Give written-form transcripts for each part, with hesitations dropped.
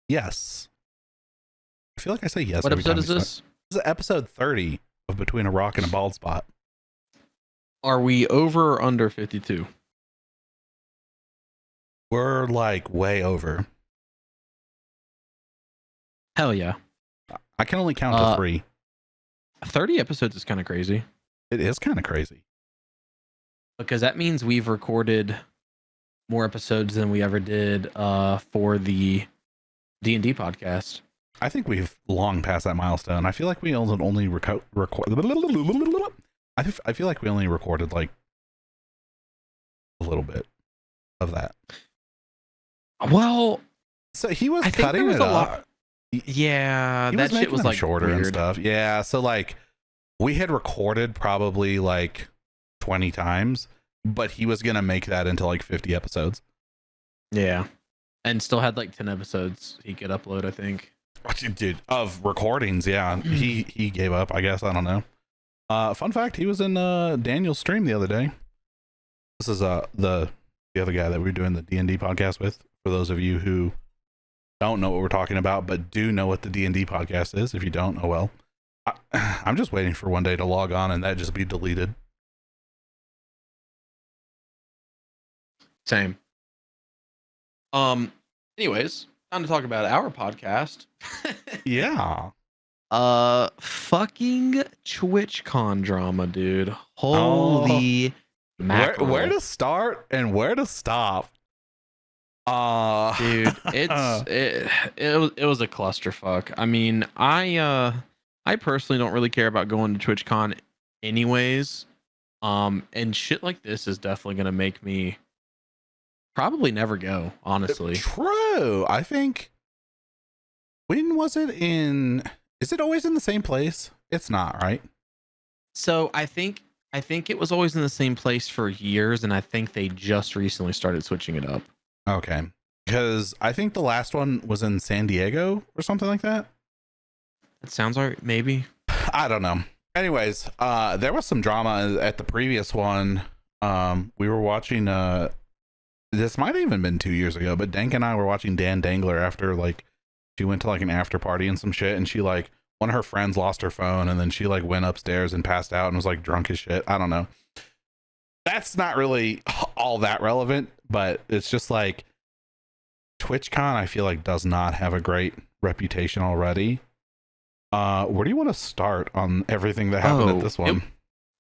Yes. I feel like I say yes. What episode is this? This is episode 30 of Between a Rock and a Bald Spot. Are we over or under 52? We're like way over. Hell yeah. I can only count to 3. 30 episodes is kind of crazy. It is kind of crazy. Because that means we've recorded more episodes than we ever did for the D&D podcast. I think we've long passed that milestone. I feel like we only record. I feel like we only recorded like a little bit of that. Well, so he was I think cutting there was it a up. lot. Yeah, that shit was like shorter weird. and stuff. Yeah, so like we had recorded probably like 20 times, but he was gonna make that into like 50 episodes. Yeah, and still had like 10 episodes he could upload, I think. Dude, of recordings, yeah. He gave up, I guess. I don't know. Fun fact, he was in Daniel's stream the other day. This is the other guy that we were doing the D&D podcast with. For those of you who don't know what we're talking about, but do know what the D&D podcast is. If you don't, oh well. I'm just waiting for one day to log on and that just be deleted. Same. Anyways, time to talk about our podcast. Yeah. Fucking Twitchcon drama, dude. Holy mackerel. Where to start and where to stop? Dude, it was a clusterfuck. I mean, I personally don't really care about going to TwitchCon anyways. And shit like this is definitely gonna make me probably never go, honestly. True. I think, when was it in, is it always in the same place? It's not, right? So I think it was always in the same place for years, and I think they just recently started switching it up. Okay. Because I think the last one was in San Diego or something like that. That sounds right, maybe. I don't know. Anyways, there was some drama at the previous one. We were watching, this might have even been 2 years ago, but Dank and I were watching Dan Dangler after, like, she went to like an after party and some shit, and she like, one of her friends lost her phone, and then she like went upstairs and passed out and was like drunk as shit. I don't know. That's not really all that relevant, but it's just like TwitchCon, I feel like, does not have a great reputation already. Where do you want to start on everything that happened at this one?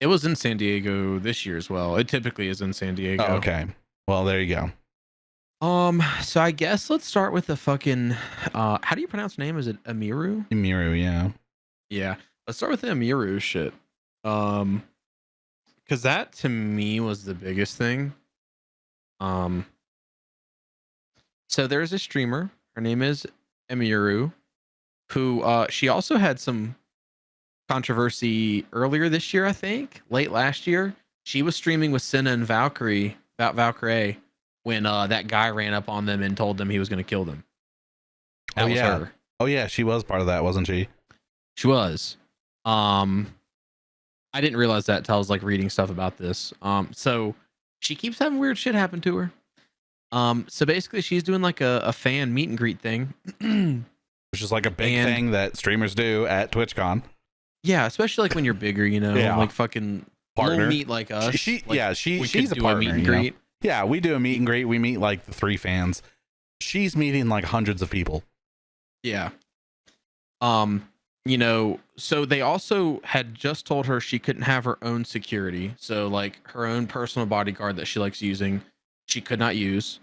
It was in San Diego this year as well. It typically is in San Diego. Oh, okay. Well, there you go. So I guess let's start with the fucking how do you pronounce name? Is it Amiru? Amiru, yeah. Yeah. Let's start with the Amiru shit. Because that to me was the biggest thing. So there's a streamer, her name is Amiru, who she also had some controversy earlier this year, I think, late last year. She was streaming with Senna and Valkyrie when that guy ran up on them and told them he was going to kill them. That was her. Oh yeah, she was part of that, wasn't she? She was. I didn't realize that until I was like reading stuff about this. So she keeps having weird shit happen to her. So basically she's doing like a fan meet and greet thing. Which is like a big thing that streamers do at TwitchCon. Yeah, especially like when you're bigger, you know, like fucking partner meet like us. She's a partner. Meet and greet. Yeah, we do a meet and greet. We meet like the 3 fans. She's meeting like hundreds of people. Yeah. You know, so they also had just told her she couldn't have her own security. So like her own personal bodyguard that she likes using, she could not use.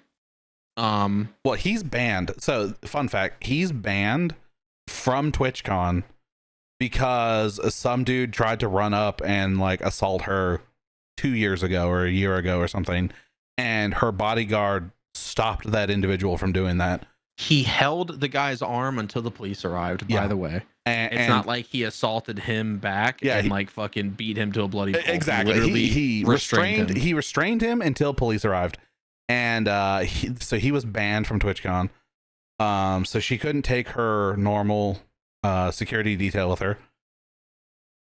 Well, he's banned. So fun fact, he's banned from TwitchCon because some dude tried to run up and like assault her 2 years ago or a year ago or something. And her bodyguard stopped that individual from doing that. He held the guy's arm until the police arrived, by the way. It's not like he assaulted him back and like fucking beat him to a bloody pulp. Exactly. He restrained him until police arrived. And so he was banned from TwitchCon. So she couldn't take her normal security detail with her.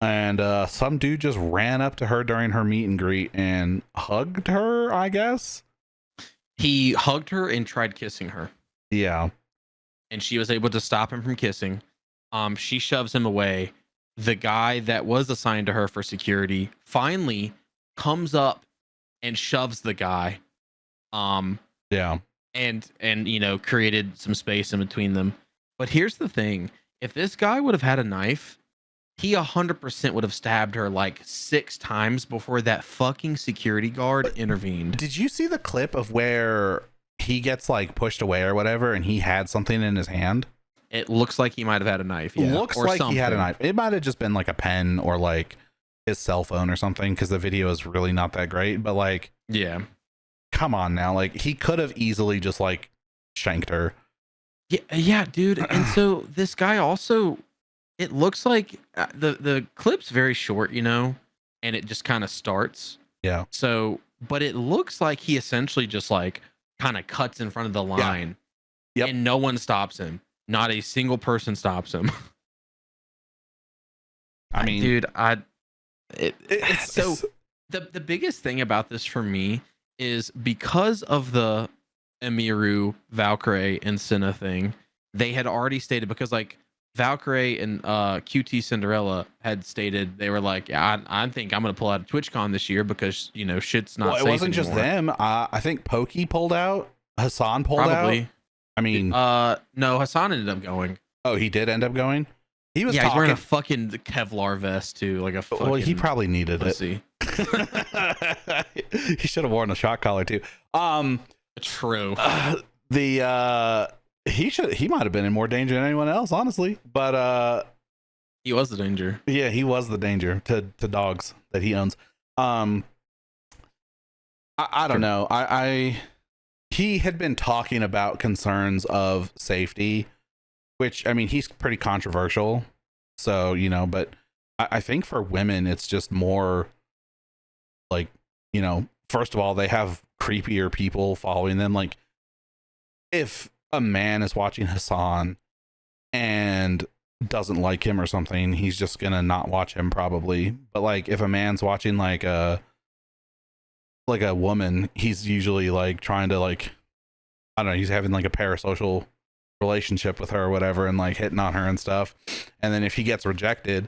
And some dude just ran up to her during her meet and greet and hugged her, I guess. He hugged her and tried kissing her. Yeah. and she was able to stop him from kissing. She shoves him away. The guy that was assigned to her for security finally comes up and shoves the guy. Yeah. And created some space in between them. But here's the thing: if this guy would have had a knife, he 100% would have stabbed her like 6 times before that fucking security guard intervened. Did you see the clip of where he gets like pushed away or whatever, and he had something in his hand? It looks like he might have had a knife. Yeah. Looks or like something. he had a knife. It might have just been like a pen or like his cell phone or something, because the video is really not that great. But like, yeah, come on now, like he could have easily just like shanked her. Yeah, dude. And so this guy also, it looks like the clip's very short, and it just kind of starts. Yeah. So, but it looks like he essentially just like kind of cuts in front of the line. Yep. And no one stops him. Not a single person stops him. I mean, dude, it's so the biggest thing about this for me is because of the Emiru, Valkyrie, and Senna thing, they had already stated, because like Valkyrie and QT Cinderella had stated, they were like, yeah, I think I'm gonna pull out of TwitchCon this year because shit's not safe it wasn't anymore. just them. I think Pokey pulled out. Hassan pulled out. I mean, no, Hassan ended up going. Oh, he did end up going. He was he's wearing a fucking Kevlar vest too, like a fucking. Well, he probably needed pussy. He should have worn a shock collar too. True. He might have been in more danger than anyone else, honestly. But he was the danger. Yeah, he was the danger to dogs that he owns. I don't know. He had been talking about concerns of safety, which, I mean, he's pretty controversial. So, but I think for women, it's just more like, first of all, they have creepier people following them. Like, if a man is watching Hassan and doesn't like him or something, he's just gonna not watch him probably. But like, if a man's watching like a woman, he's usually like trying to like, I don't know, he's having like a parasocial relationship with her or whatever, and like hitting on her and stuff. And then if he gets rejected,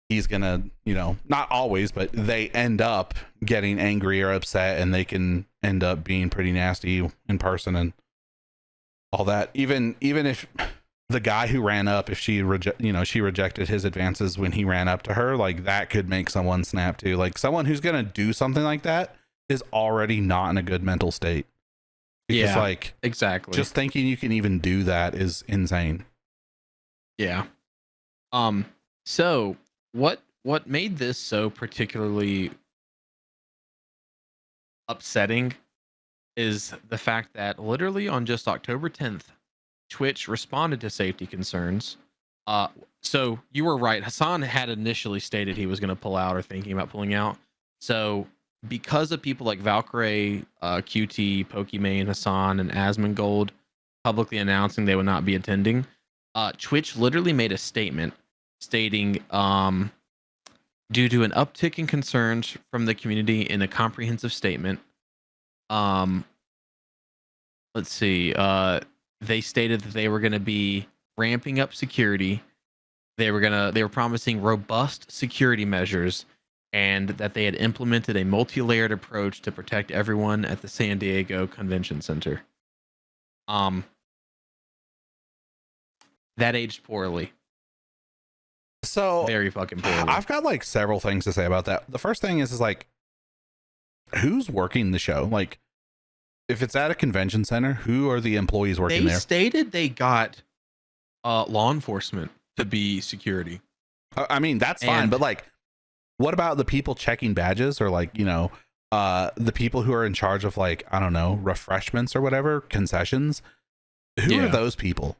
he's gonna, not always, but they end up getting angry or upset, and they can end up being pretty nasty in person and all that. Even if the guy who ran up, if she rejected his advances when he ran up to her, like that could make someone snap too. Like someone who's gonna do something like that is already not in a good mental state. Because like, exactly. Just thinking you can even do that is insane. Yeah. So what made this so particularly upsetting is the fact that literally on just October 10th, Twitch responded to safety concerns. So you were right. Hassan had initially stated he was going to pull out or thinking about pulling out. So because of people like Valkyrie, QT, Pokimane, Hassan, and Asmongold publicly announcing they would not be attending, Twitch literally made a statement stating, due to an uptick in concerns from the community in a comprehensive statement, let's see, they stated that they were going to be ramping up security. They were promising robust security measures, and that they had implemented a multi-layered approach to protect everyone at the San Diego Convention Center. That aged poorly. So very fucking poorly. I've got like several things to say about that. The first thing is like, who's working the show? Like, if it's at a convention center, who are the employees working there? They stated they got law enforcement to be security. I mean, that's fine, but like, what about the people checking badges, or like, the people who are in charge of like, I don't know, refreshments or whatever, concessions? Who are those people?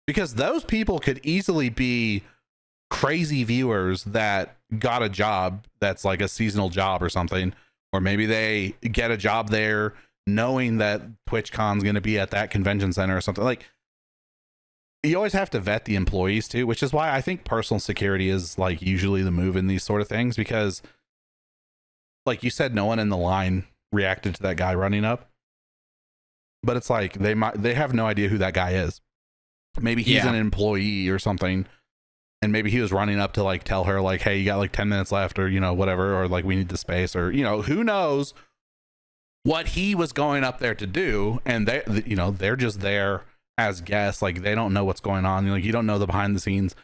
Because those people could easily be crazy viewers that got a job that's like a seasonal job or something, or maybe they get a job there knowing that TwitchCon's going to be at that convention center or something. Like, you always have to vet the employees too, which is why I think personal security is like usually the move in these sort of things, because like you said, no one in the line reacted to that guy running up, but it's like they have no idea who that guy is. maybe he's an employee or something, and maybe he was running up to like tell her like, hey, you got like 10 minutes left, or whatever, or like we need the space, or who knows what he was going up there to do. And they're just there as guests, like they don't know what's going on. Like you don't know the behind the scenes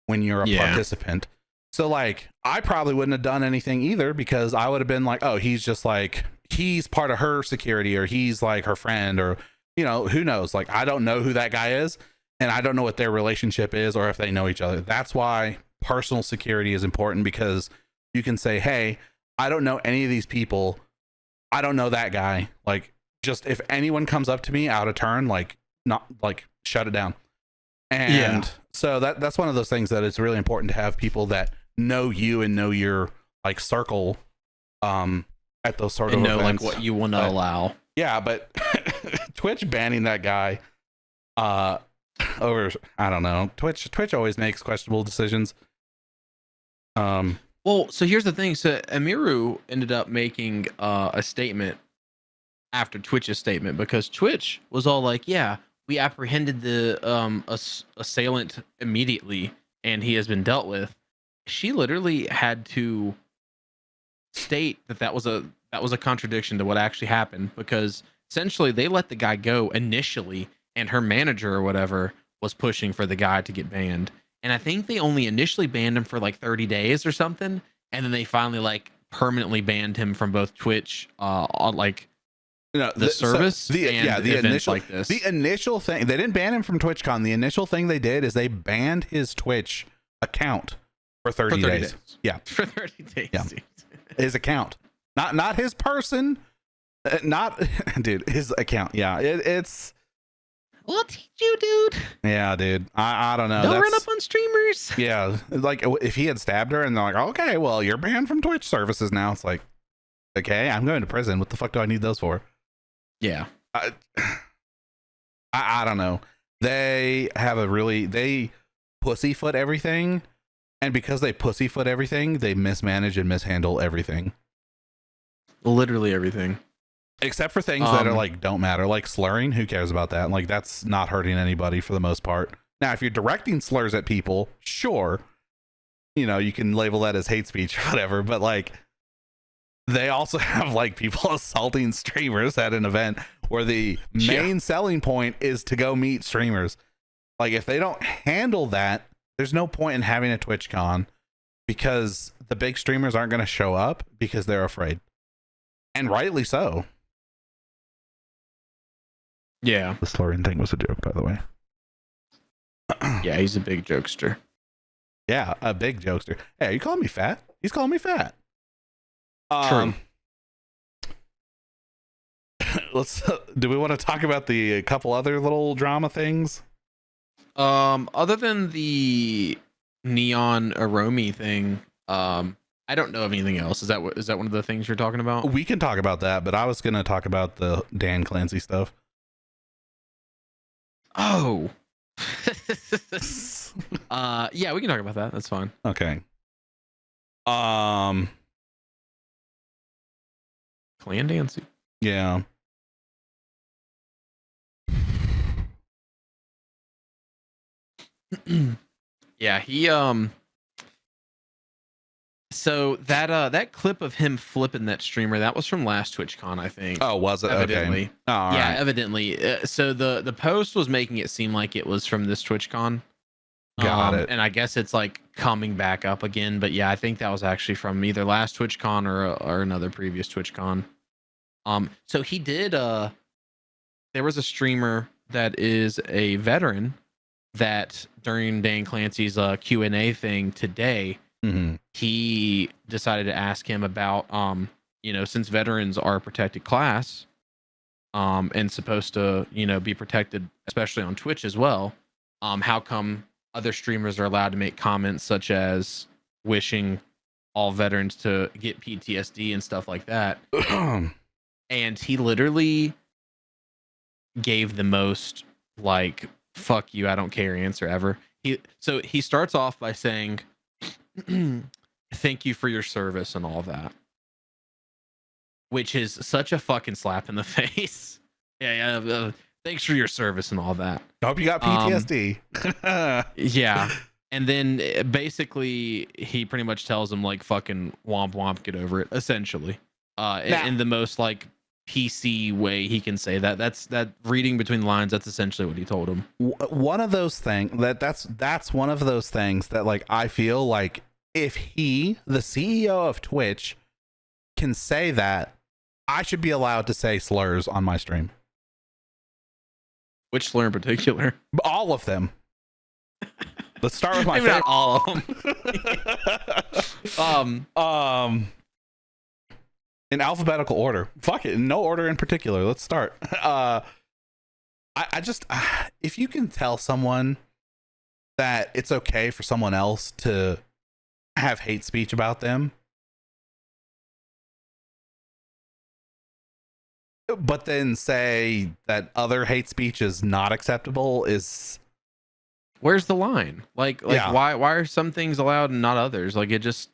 when you're a participant. So like I probably wouldn't have done anything either, because I would have been like, oh, he's just like, he's part of her security, or he's like her friend, or who knows. Like I don't know who that guy is, and I don't know what their relationship is, or if they know each other. That's why personal security is important, because you can say, hey, I don't know any of these people, I don't know that guy, like just if anyone comes up to me out of turn, like not like shut it down. And so that's one of those things that it's really important to have people that know you and know your like circle at those sort of events. Like what you want to allow. Yeah, but Twitch banning that guy over, I don't know, Twitch always makes questionable decisions. Well, so here's the thing. So Emiru ended up making a statement after Twitch's statement, because Twitch was all like, yeah, we apprehended the assailant immediately and he has been dealt with. She literally had to state that was a contradiction to what actually happened, because essentially they let the guy go initially, and her manager or whatever was pushing for the guy to get banned. And I think they only initially banned him for like 30 days or something, and then they finally like permanently banned him from both Twitch on like the service. So the initial like this. The initial thing, they didn't ban him from TwitchCon. The initial thing they did is they banned his Twitch account for 30 days. Yeah, for 30 days. Yeah. His account, not his person, not dude, his account. Yeah, it's. We'll teach you, dude. Yeah, dude. I don't know. Don't run up on streamers. Yeah, like if he had stabbed her and they're like, okay, well, you're banned from Twitch services now. It's like, okay, I'm going to prison. What the fuck do I need those for? Yeah. I don't know. They pussyfoot everything, and because they pussyfoot everything, they mismanage and mishandle everything. Literally everything. Except for things that are like don't matter, like slurring. Who cares about that? Like that's not hurting anybody for the most part. Now, if you're directing slurs at people, sure, you can label that as hate speech or whatever. But like, they also have like people assaulting streamers at an event where the main selling point is to go meet streamers. Like, if they don't handle that, there's no point in having a TwitchCon, because the big streamers aren't going to show up because they're afraid, and rightly so. Yeah. The slurring thing was a joke, by the way. Yeah, he's a big jokester. Yeah, a big jokester. Hey, are you calling me fat? He's calling me fat. True. Do we want to talk about the couple other little drama things? Other than the neon Aromi thing, I don't know of anything else. Is that one of the things you're talking about? We can talk about that, but I was going to talk about the Dan Clancy stuff. Oh. Yeah, we can talk about that. That's fine. Okay. Clan dancing. Yeah. Yeah, he so that clip of him flipping that streamer, that was from last TwitchCon, I think. Oh, was it? Evidently. Okay. Oh, yeah, right. evidently. So the post was making it seem like it was from this TwitchCon. Got it. And I guess it's like coming back up again, but yeah, I think that was actually from either last TwitchCon or another previous TwitchCon. So he did there was a streamer that is a veteran that during Dan Clancy's Q&A thing today, he decided to ask him about since veterans are a protected class and supposed to be protected, especially on Twitch as well, how come other streamers are allowed to make comments such as wishing all veterans to get PTSD and stuff like that. And he literally gave the most like fuck you, I don't care answer ever. He starts off by saying thank you for your service and all that, which is such a fucking slap in the face. Yeah. thanks for your service and all that. I hope you got PTSD. Yeah. And then basically he pretty much tells him like fucking womp womp, get over it, essentially. In the most like PC way he can say that. That's that reading between the lines, that's essentially what he told him. One of those things that's one of those things that like I feel like if he, the CEO of Twitch, can say that, I should be allowed to say slurs on my stream. Which slur in particular? All of them. Let's start with my favorite. Not all of them. In alphabetical order. Fuck it, in no order in particular. Let's start. I just if you can tell someone that it's okay for someone else to have hate speech about them, but then say that other hate speech is not acceptable, is where's the line? Like yeah. why are some things allowed and not others? Like it's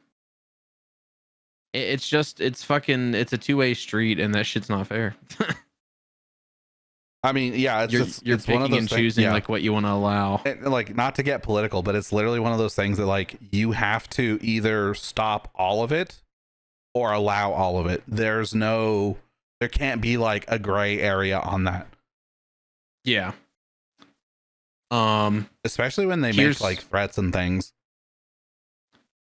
a two-way street, and that shit's not fair. I mean, yeah, you're picking one of those and choosing like what you want to allow. Like, not to get political, but it's literally one of those things that like you have to either stop all of it or allow all of it. There can't be like a gray area on that. Yeah. Especially when they make like threats and things.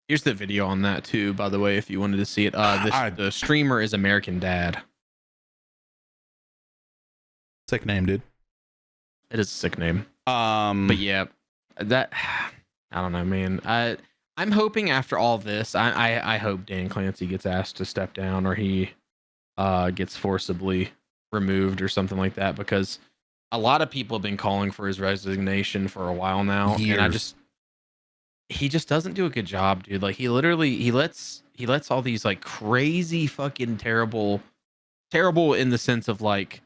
Here's the video on that too, by the way, if you wanted to see it. The streamer is American Dad. Sick name, dude. It is a sick name. But yeah, that I don't know, man. I'm hoping after all this, I hope Dan Clancy gets asked to step down, or he gets forcibly removed or something like that, because a lot of people have been calling for his resignation for a while now. Years. And he just doesn't do a good job, dude. Like he lets all these like crazy fucking terrible in the sense of like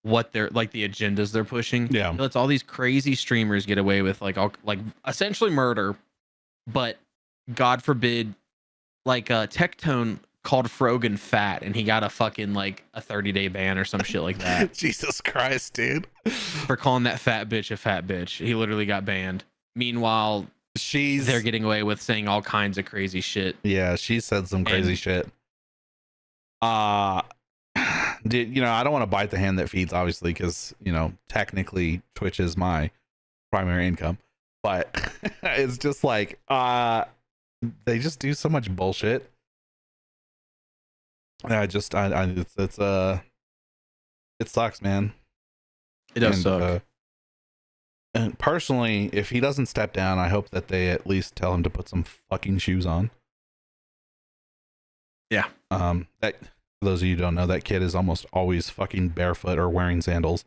what they're like, the agendas they're pushing. Yeah. He lets all these crazy streamers get away with like essentially murder, but God forbid, like Tectone called Frogan fat and he got a fucking like a 30-day ban or some shit like that. Jesus Christ, dude. For calling that fat bitch a fat bitch. He literally got banned. Meanwhile, they're getting away with saying all kinds of crazy shit. Yeah, she said some crazy shit. Dude, I don't want to bite the hand that feeds, obviously, because technically Twitch is my primary income, but it's just like they just do so much bullshit. It sucks, man. It does suck. And personally, if he doesn't step down, I hope that they at least tell him to put some fucking shoes on. Yeah. That, for those of you who don't know, that kid is almost always fucking barefoot or wearing sandals.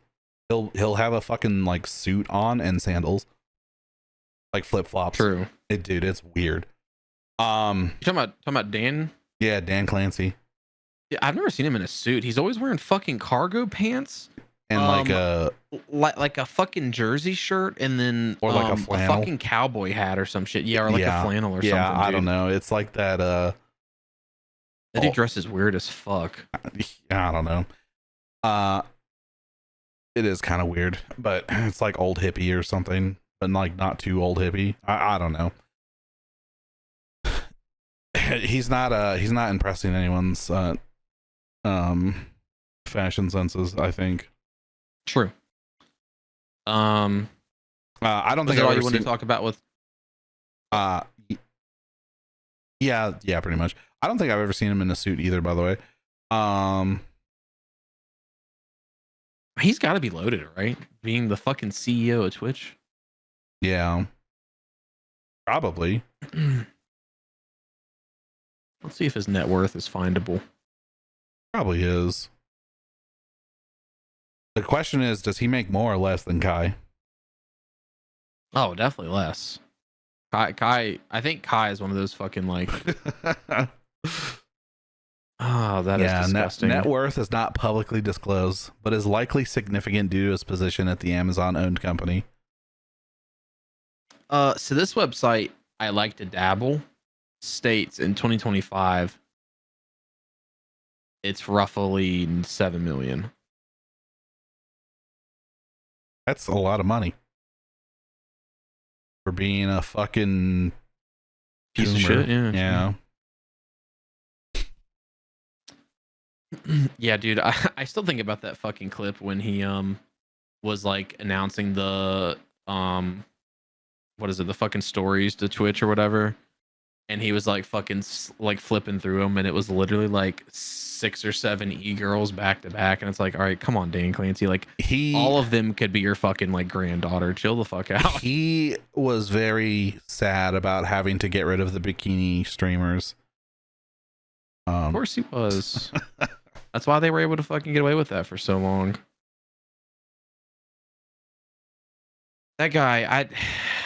He'll have a fucking like suit on and sandals, like flip flops. True. Dude, it's weird. You talking about Dan? Yeah, Dan Clancy. Yeah, I've never seen him in a suit. He's always wearing fucking cargo pants and like a fucking jersey shirt, and then or like a fucking cowboy hat or some shit. Yeah, or like a flannel or something. Yeah, I don't know. It's like that. That dude dresses weird as fuck. I don't know. It is kind of weird, but it's like old hippie or something, but like not too old hippie. I don't know. He's not impressing anyone's fashion senses, I think. True. I don't think all you want to talk about with yeah, pretty much. I don't think I've ever seen him in a suit either, by the way. He's got to be loaded, right? Being the fucking CEO of Twitch. Yeah. Probably. Let's see if his net worth is findable. Probably is. The question is, does he make more or less than Kai? Oh, definitely less. Kai, I think Kai is one of those fucking like. Oh, that is disgusting. Net worth is not publicly disclosed, but is likely significant due to his position at the Amazon-owned company. So this website, I Like to Dabble, states in 2025, it's roughly 7 million. That's a lot of money for being a fucking Piece of tumor. shit. Yeah. Yeah. Yeah, dude. I still think about that fucking clip when he was like announcing the what is it, the fucking stories to Twitch or whatever, and he was like fucking like flipping through them, and it was literally like 6 or 7 e-girls back to back, and it's like, all right, come on, Dan Clancy, like all of them could be your fucking like granddaughter. Chill the fuck out. He was very sad about having to get rid of the bikini streamers. Of course he was. That's why they were able to fucking get away with that for so long. That guy,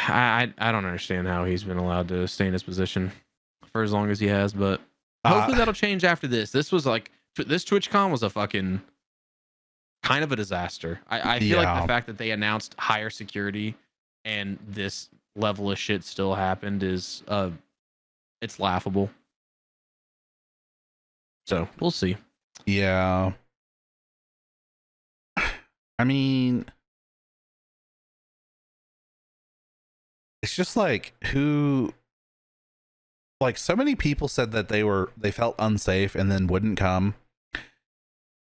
I don't understand how he's been allowed to stay in his position for as long as he has, but hopefully that'll change after this. This was like, this TwitchCon was a fucking kind of a disaster. I feel like the fact that they announced higher security and this level of shit still happened is it's laughable. So we'll see. Yeah. I mean, it's just like so many people said that they felt unsafe and then wouldn't come,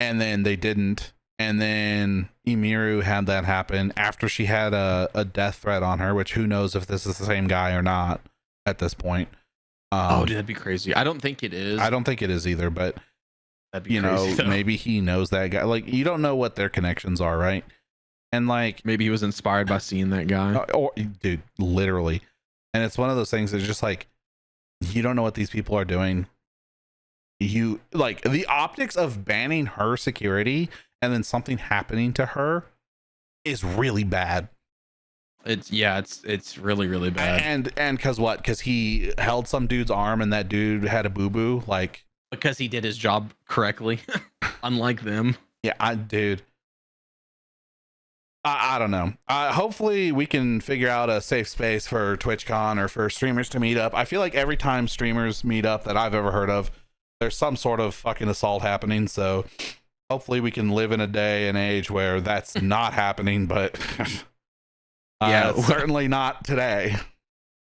and then they didn't, and then Emiru had that happen after she had a death threat on her, which who knows if this is the same guy or not at this point. Dude, that'd be crazy. I don't think it is. I don't think it is either, but that'd be crazy, though. Maybe he knows that guy. Like, you don't know what their connections are, right? And like, maybe he was inspired by seeing that guy. Or dude, literally. And it's one of those things that's just like, you don't know what these people are doing. You like the optics of banning her security and then something happening to her is really bad. It's really, really bad. And because he held some dude's arm and that dude had a boo-boo, like, because he did his job correctly, unlike them. Yeah, I don't know. Hopefully we can figure out a safe space for TwitchCon or for streamers to meet up. I feel like every time streamers meet up that I've ever heard of, there's some sort of fucking assault happening. So hopefully we can live in a day and age where that's not happening, but yeah, certainly not today.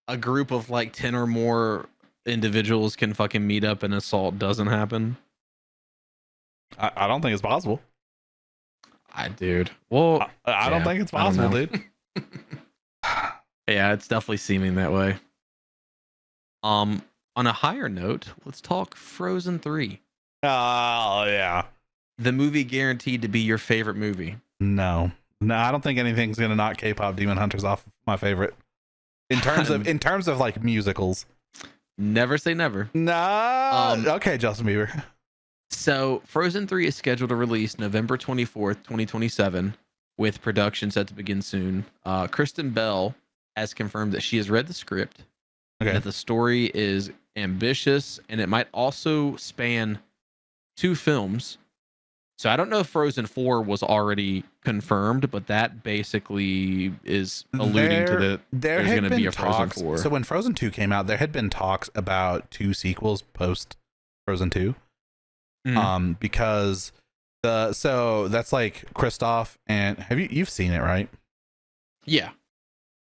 A group of like 10 or more individuals can fucking meet up and assault doesn't happen. I don't think it's possible. Dude. Well, I don't think it's possible, dude. Yeah, it's definitely seeming that way. On a higher note, let's talk Frozen 3. Oh, yeah. The movie guaranteed to be your favorite movie. No, I don't think anything's gonna knock K-pop Demon Hunters off my favorite. In terms of like musicals. Never say never. No. Okay, Justin Bieber. So Frozen 3 is scheduled to release November 24th, 2027, with production set to begin soon. Kristen Bell has confirmed that she has read the script, that the story is ambitious, and it might also span 2 films. So I don't know if Frozen 4 was already confirmed, but that basically is alluding to that there's going to be a Frozen 4. So when Frozen 2 came out, there had been talks about 2 sequels post Frozen 2. Because so that's like Kristoff and you've seen it, right? Yeah.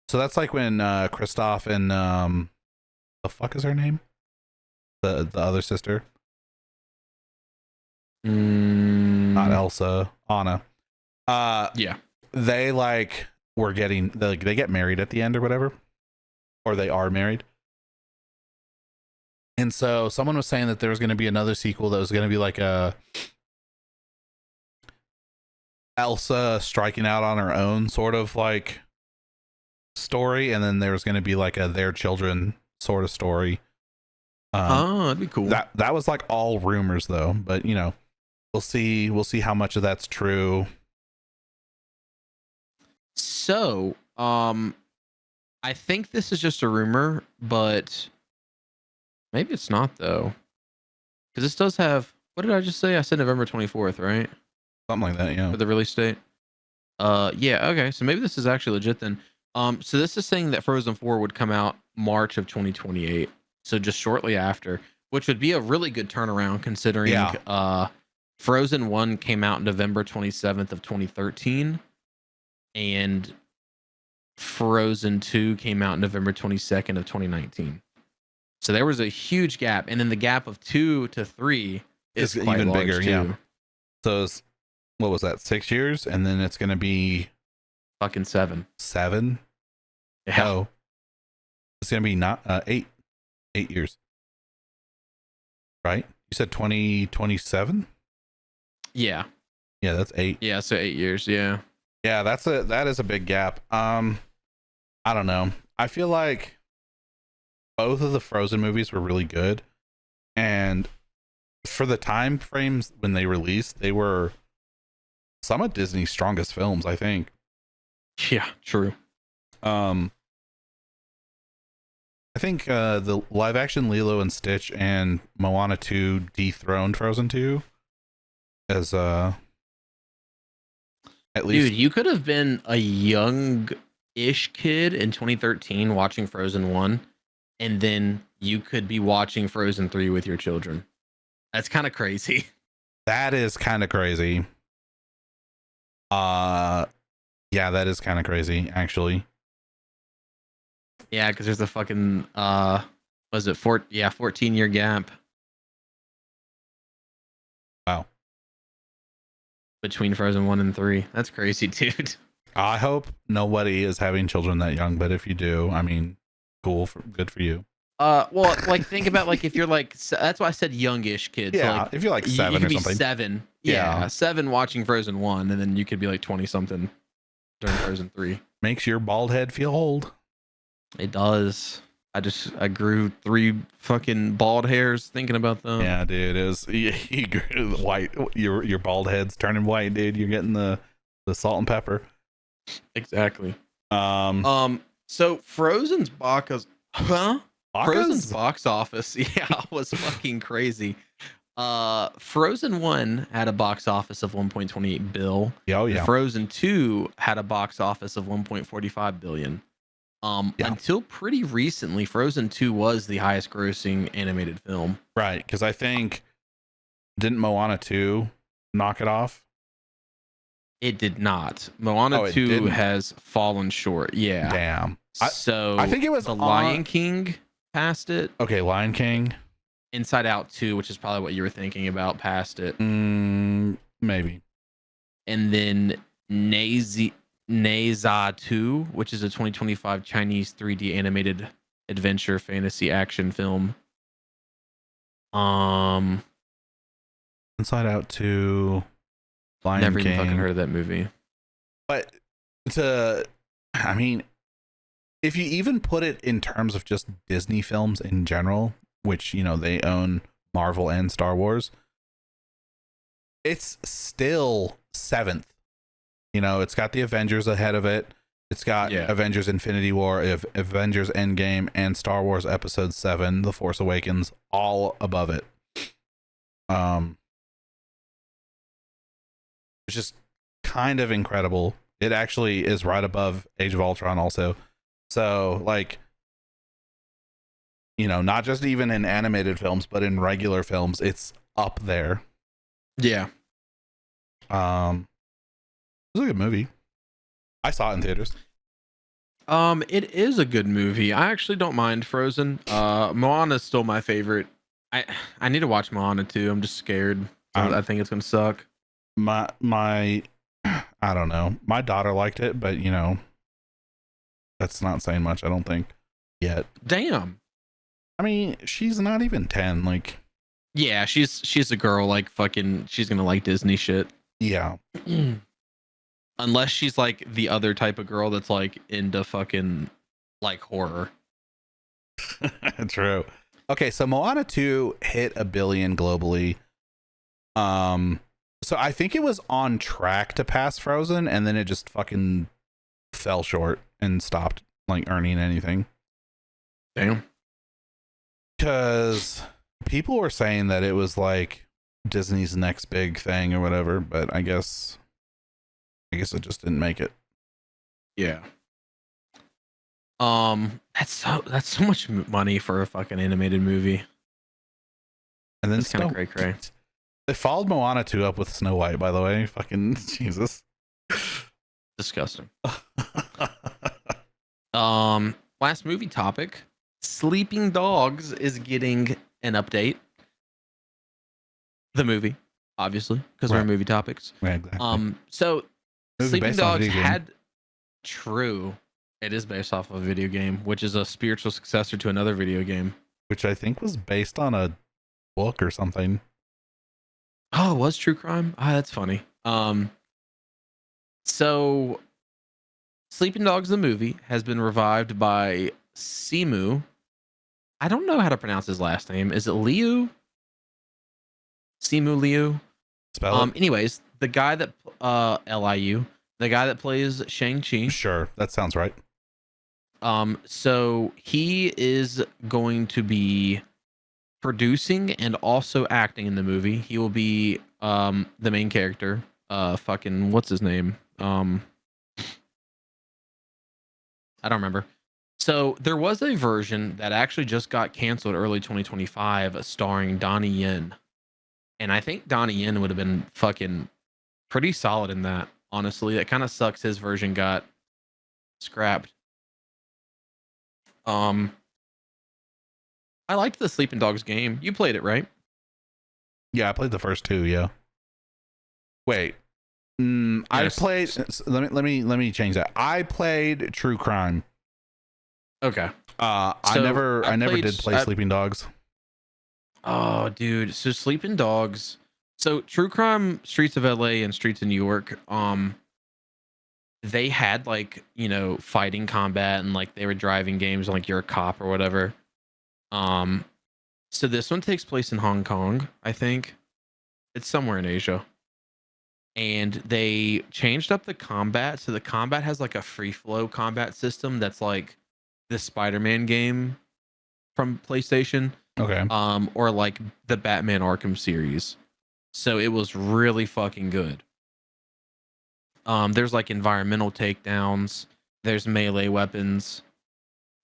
So that's like when Kristoff and the fuck is her name? The other sister. Not Elsa, Anna. Yeah. They like were getting they get married at the end or whatever. Or they are married. And so someone was saying that there was going to be another sequel that was going to be like a Elsa striking out on her own sort of like story, and then there was going to be like a their children sort of story. That'd be cool. That was like all rumors though, but you know, we'll see how much of that's true. So, I think this is just a rumor, but maybe it's not though, because this does have. What did I just say? I said November 24th, right? Something like that, yeah. For the release date. Yeah. Okay. So maybe this is actually legit then. So this is saying that Frozen 4 would come out March of 2028. So just shortly after, which would be a really good turnaround considering Frozen 1 came out November 27th of 2013. and Frozen 2 came out November 22nd of 2019. So there was a huge gap, and then the gap of 2 to 3 is It's quite even large bigger, too. yeah. So what was that? 6 years, and then it's gonna be Fucking 7. 7. Yeah. No, it's gonna be not 8 years, right? You said 2027. Yeah. Yeah, that's 8. Yeah. So 8 years. Yeah. Yeah, that is a big gap. I don't know. I feel like both of the Frozen movies were really good, and for the time frames when they released, they were some of Disney's strongest films, I think. Yeah. True. I think the live action Lilo and Stitch and Moana 2 dethroned Frozen 2 as at least. Dude, you could have been a young-ish kid in 2013 watching Frozen 1, and then you could be watching Frozen 3 with your children. That's kind of crazy. That is kind of crazy. Yeah, that is kind of crazy, actually. Yeah, because there's a fucking 14-year gap. Wow. Between Frozen 1 and 3. That's crazy, dude. I hope nobody is having children that young, but if you do, I mean, cool, good for you. Well, like think about like if you're like that's why I said youngish kids. Yeah, Like, if you're like you 7 could or be something. 7. Yeah. Yeah, 7 watching Frozen 1, and then you could be like 20 something during Frozen 3. Makes your bald head feel old. It does. I grew 3 fucking bald hairs thinking about them. Yeah, dude, it was you grew white. Your bald head's turning white, dude. You're getting the salt and pepper. Exactly. So Frozen's Frozen's box office, yeah, was fucking crazy. Frozen 1 had a box office of 1.28 bill. Oh yeah. Frozen 2 had a box office of 1.45 billion. Until pretty recently, Frozen 2 was the highest grossing animated film. Right, because I think didn't Moana 2 knock it off? It did not. Moana 2 didn't. has fallen short. Yeah. Damn. So I think it was The Lion King passed it. Okay, Lion King. Inside Out 2, which is probably what you were thinking about, passed it. Maybe. And then Neza 2, which is a 2025 Chinese 3D animated adventure fantasy action film. Inside Out 2, Lion Never King. even fucking heard of that movie. But I mean, if you even put it in terms of just Disney films in general, which, you know, they own Marvel and Star Wars, it's still 7th. You know, it's got the Avengers ahead of it. It's got Avengers Infinity War, Avengers Endgame, and Star Wars Episode 7, The Force Awakens, all above it. It's just kind of incredible. It actually is right above Age of Ultron also. So, like, you know, not just even in animated films, but in regular films, it's up there. Yeah. It was a good movie. I saw it in theaters. It is a good movie. I actually don't mind Frozen. Moana is still my favorite. I need to watch Moana too. I'm just scared. I think it's gonna suck. My I don't know. My daughter liked it, but you know, that's not saying much, I don't think, yet. Damn. I mean, she's not even 10. Like, yeah, she's a girl. Like, fucking, she's gonna like Disney shit. Yeah. Unless she's like the other type of girl that's like into fucking like horror. True. Okay, so Moana 2 hit 1 billion globally. So I think it was on track to pass Frozen, and then it just fucking fell short and stopped like earning anything. Damn. Because people were saying that it was like Disney's next big thing or whatever, but I guess it just didn't make it. Yeah. That's so much money for a fucking animated movie. And then it's kind of cray. They followed Moana 2 up with Snow White, by the way. Fucking Jesus. Disgusting. Last movie topic. Sleeping Dogs is getting an update. The movie, obviously, because we're Right. movie topics. Right, exactly. So Movie Sleeping based on Dogs video game. had true. It is based off of a video game, which is a spiritual successor to another video game. Which I think was based on a book or something. Oh, it was true crime? Ah, that's funny. So Sleeping Dogs the movie has been revived by Simu. I don't know how to pronounce his last name. Is it Liu? Simu Liu? Spell it? Anyways, the guy that Liu, the guy that plays Shang-Chi. Sure, that sounds right. So he is going to be producing and also acting in the movie. He will be the main character. Fucking what's his name? I don't remember. So there was a version that actually just got canceled early 2025 starring Donnie Yen. And I think Donnie Yen would have been fucking pretty solid in that, honestly. That kind of sucks his version got scrapped. I liked the Sleeping Dogs game. You played it, right? Yeah, I played the first two, yeah. Wait. I Yes. played let me change that. I played True Crime. Okay. I So, never I did played- play I- Sleeping Dogs. Oh, dude. So Sleeping Dogs. So True Crime, Streets of LA and Streets of New York, they had like, fighting combat and like they were driving games and like you're a cop or whatever. So this one takes place in Hong Kong, I think. It's somewhere in Asia. And they changed up the combat. So the combat has like a free flow combat system that's like the Spider-Man game from PlayStation. Okay. Or like the Batman Arkham series. So it was really fucking good. There's like environmental takedowns, there's melee weapons,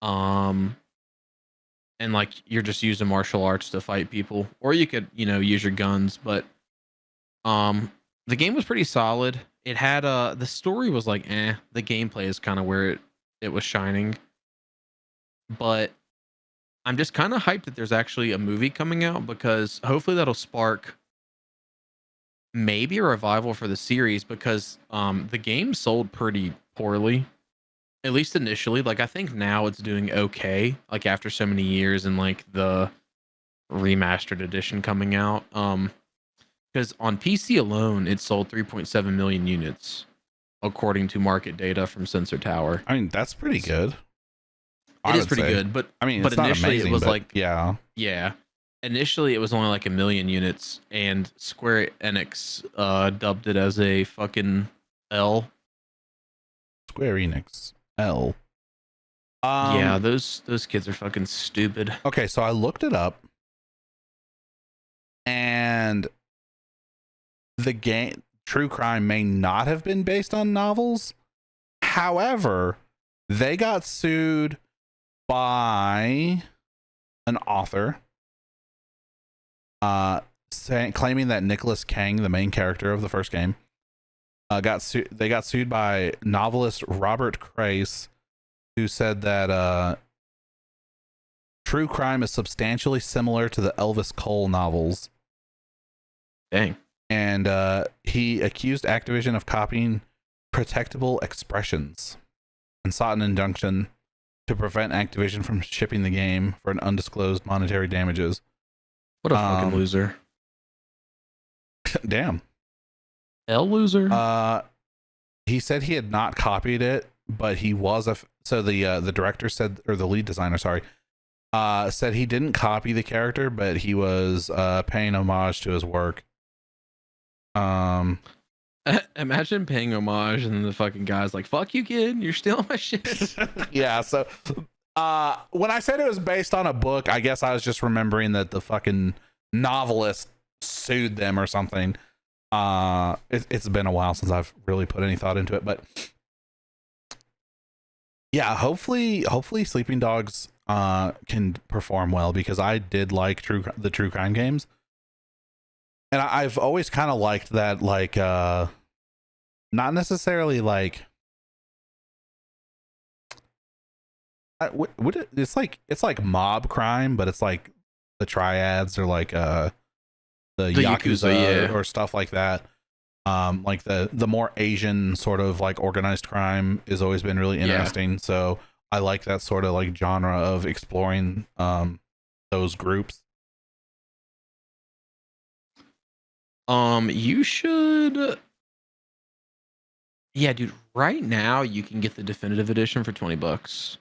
and like you're just using martial arts to fight people, or you could, use your guns, but the game was pretty solid. It had the story was like the gameplay is kind of where it was shining. But I'm just kind of hyped that there's actually a movie coming out because hopefully that'll spark maybe a revival for the series because the game sold pretty poorly, at least initially. Like I think now it's doing okay, like after so many years and like the remastered edition coming out. Because on PC alone, it sold 3.7 million units, according to market data from Sensor Tower. I mean, that's pretty good. It is pretty good, but I mean, but it's not initially amazing, it was but like yeah. Initially it was only like 1 million units, and Square Enix dubbed it as a fucking L. Square Enix. L. Yeah, those kids are fucking stupid. Okay, so I looked it up, and the game True Crime may not have been based on novels. However, they got sued by an author claiming that Nicholas Kang, the main character of the first game, they got sued by novelist Robert Crace, who said that True Crime is substantially similar to the Elvis Cole novels. Dang. And he accused Activision of copying protectable expressions and sought an injunction to prevent Activision from shipping the game for an undisclosed monetary damages. What a fucking loser. Damn. L loser? He said he had not copied it, but he was the director said, or the lead designer, sorry, said he didn't copy the character, but he was paying homage to his work. Imagine paying homage and then the fucking guy's like, fuck you, kid, you're stealing my shit. Yeah, so when I said it was based on a book, I guess I was just remembering that the fucking novelist sued them or something. It's been a while since I've really put any thought into it, but yeah, hopefully Sleeping Dogs can perform well, because I did like the True Crime games. And I've always kind of liked that, like, not necessarily like it's like mob crime, but it's like the triads or like the Yakuza, yakuza yeah. or stuff like that. Like the more Asian sort of like organized crime has always been really interesting. So I like that sort of like genre of exploring those groups. You should. Yeah, dude. Right now, you can get the definitive edition for $20,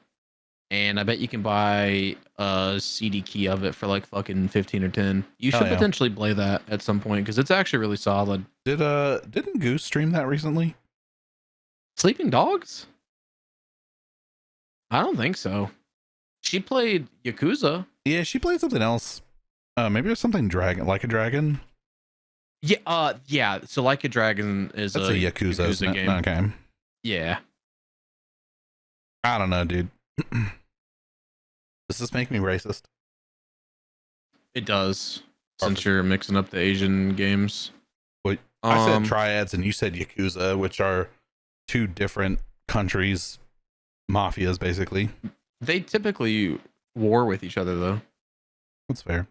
and I bet you can buy a CD key of it for like fucking 15 or 10. You Hell should yeah. potentially play that at some point because it's actually really solid. Didn't Goose stream that recently? Sleeping Dogs? I don't think so. She played Yakuza. Yeah, she played something else. Maybe it was something like a dragon. Yeah. So Like a Dragon is That's a Yakuza game. Okay. Yeah. I don't know, dude. Does this make me racist? It does. Since you're mixing up the Asian games. Well, I said triads and you said Yakuza, which are two different countries, mafias, basically. They typically war with each other, though. That's fair.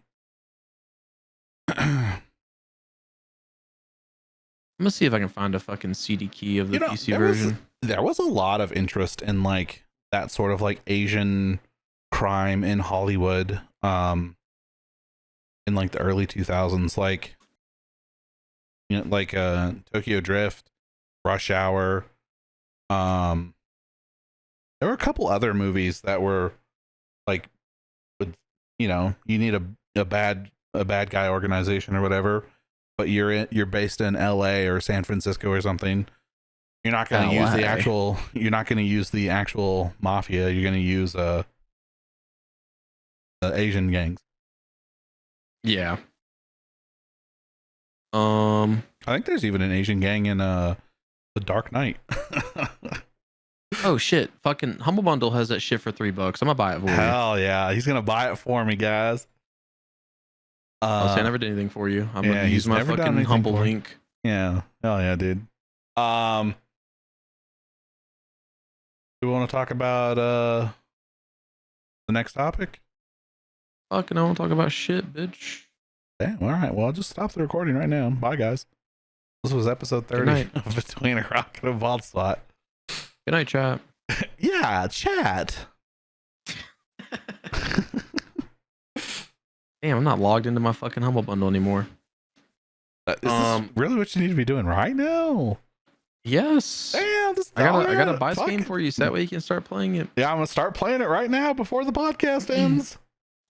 I'm gonna see if I can find a fucking CD key of the PC version. There was a lot of interest in like that sort of like Asian crime in Hollywood in like the early 2000s, like like Tokyo Drift, Rush Hour. There were a couple other movies that were like with you need a bad guy organization or whatever, but you're based in LA or San Francisco or something. You're not going to use the actual mafia. You're going to use the Asian gangs. Yeah. I think there's even an Asian gang in The Dark Knight. Oh shit! Fucking Humble Bundle has that shit for $3. I'm gonna buy it for you. Hell yeah, he's gonna buy it for me, guys. I'll say I never did anything for you. I'm gonna use my fucking Humble link. Yeah. Hell yeah, dude. Do we want to talk about the next topic? Fucking, I want to talk about shit, bitch. Damn. All right. Well, I'll just stop the recording right now. Bye, guys. This was episode 30 of Between a Rock and a Bald Spot. Good night, chat. Yeah, chat. Damn, I'm not logged into my fucking Humble Bundle anymore. Is this really what you need to be doing right now? Yes. Damn, I gotta buy this game for you so that way you can start playing it. Yeah, I'm gonna start playing it right now before the podcast ends.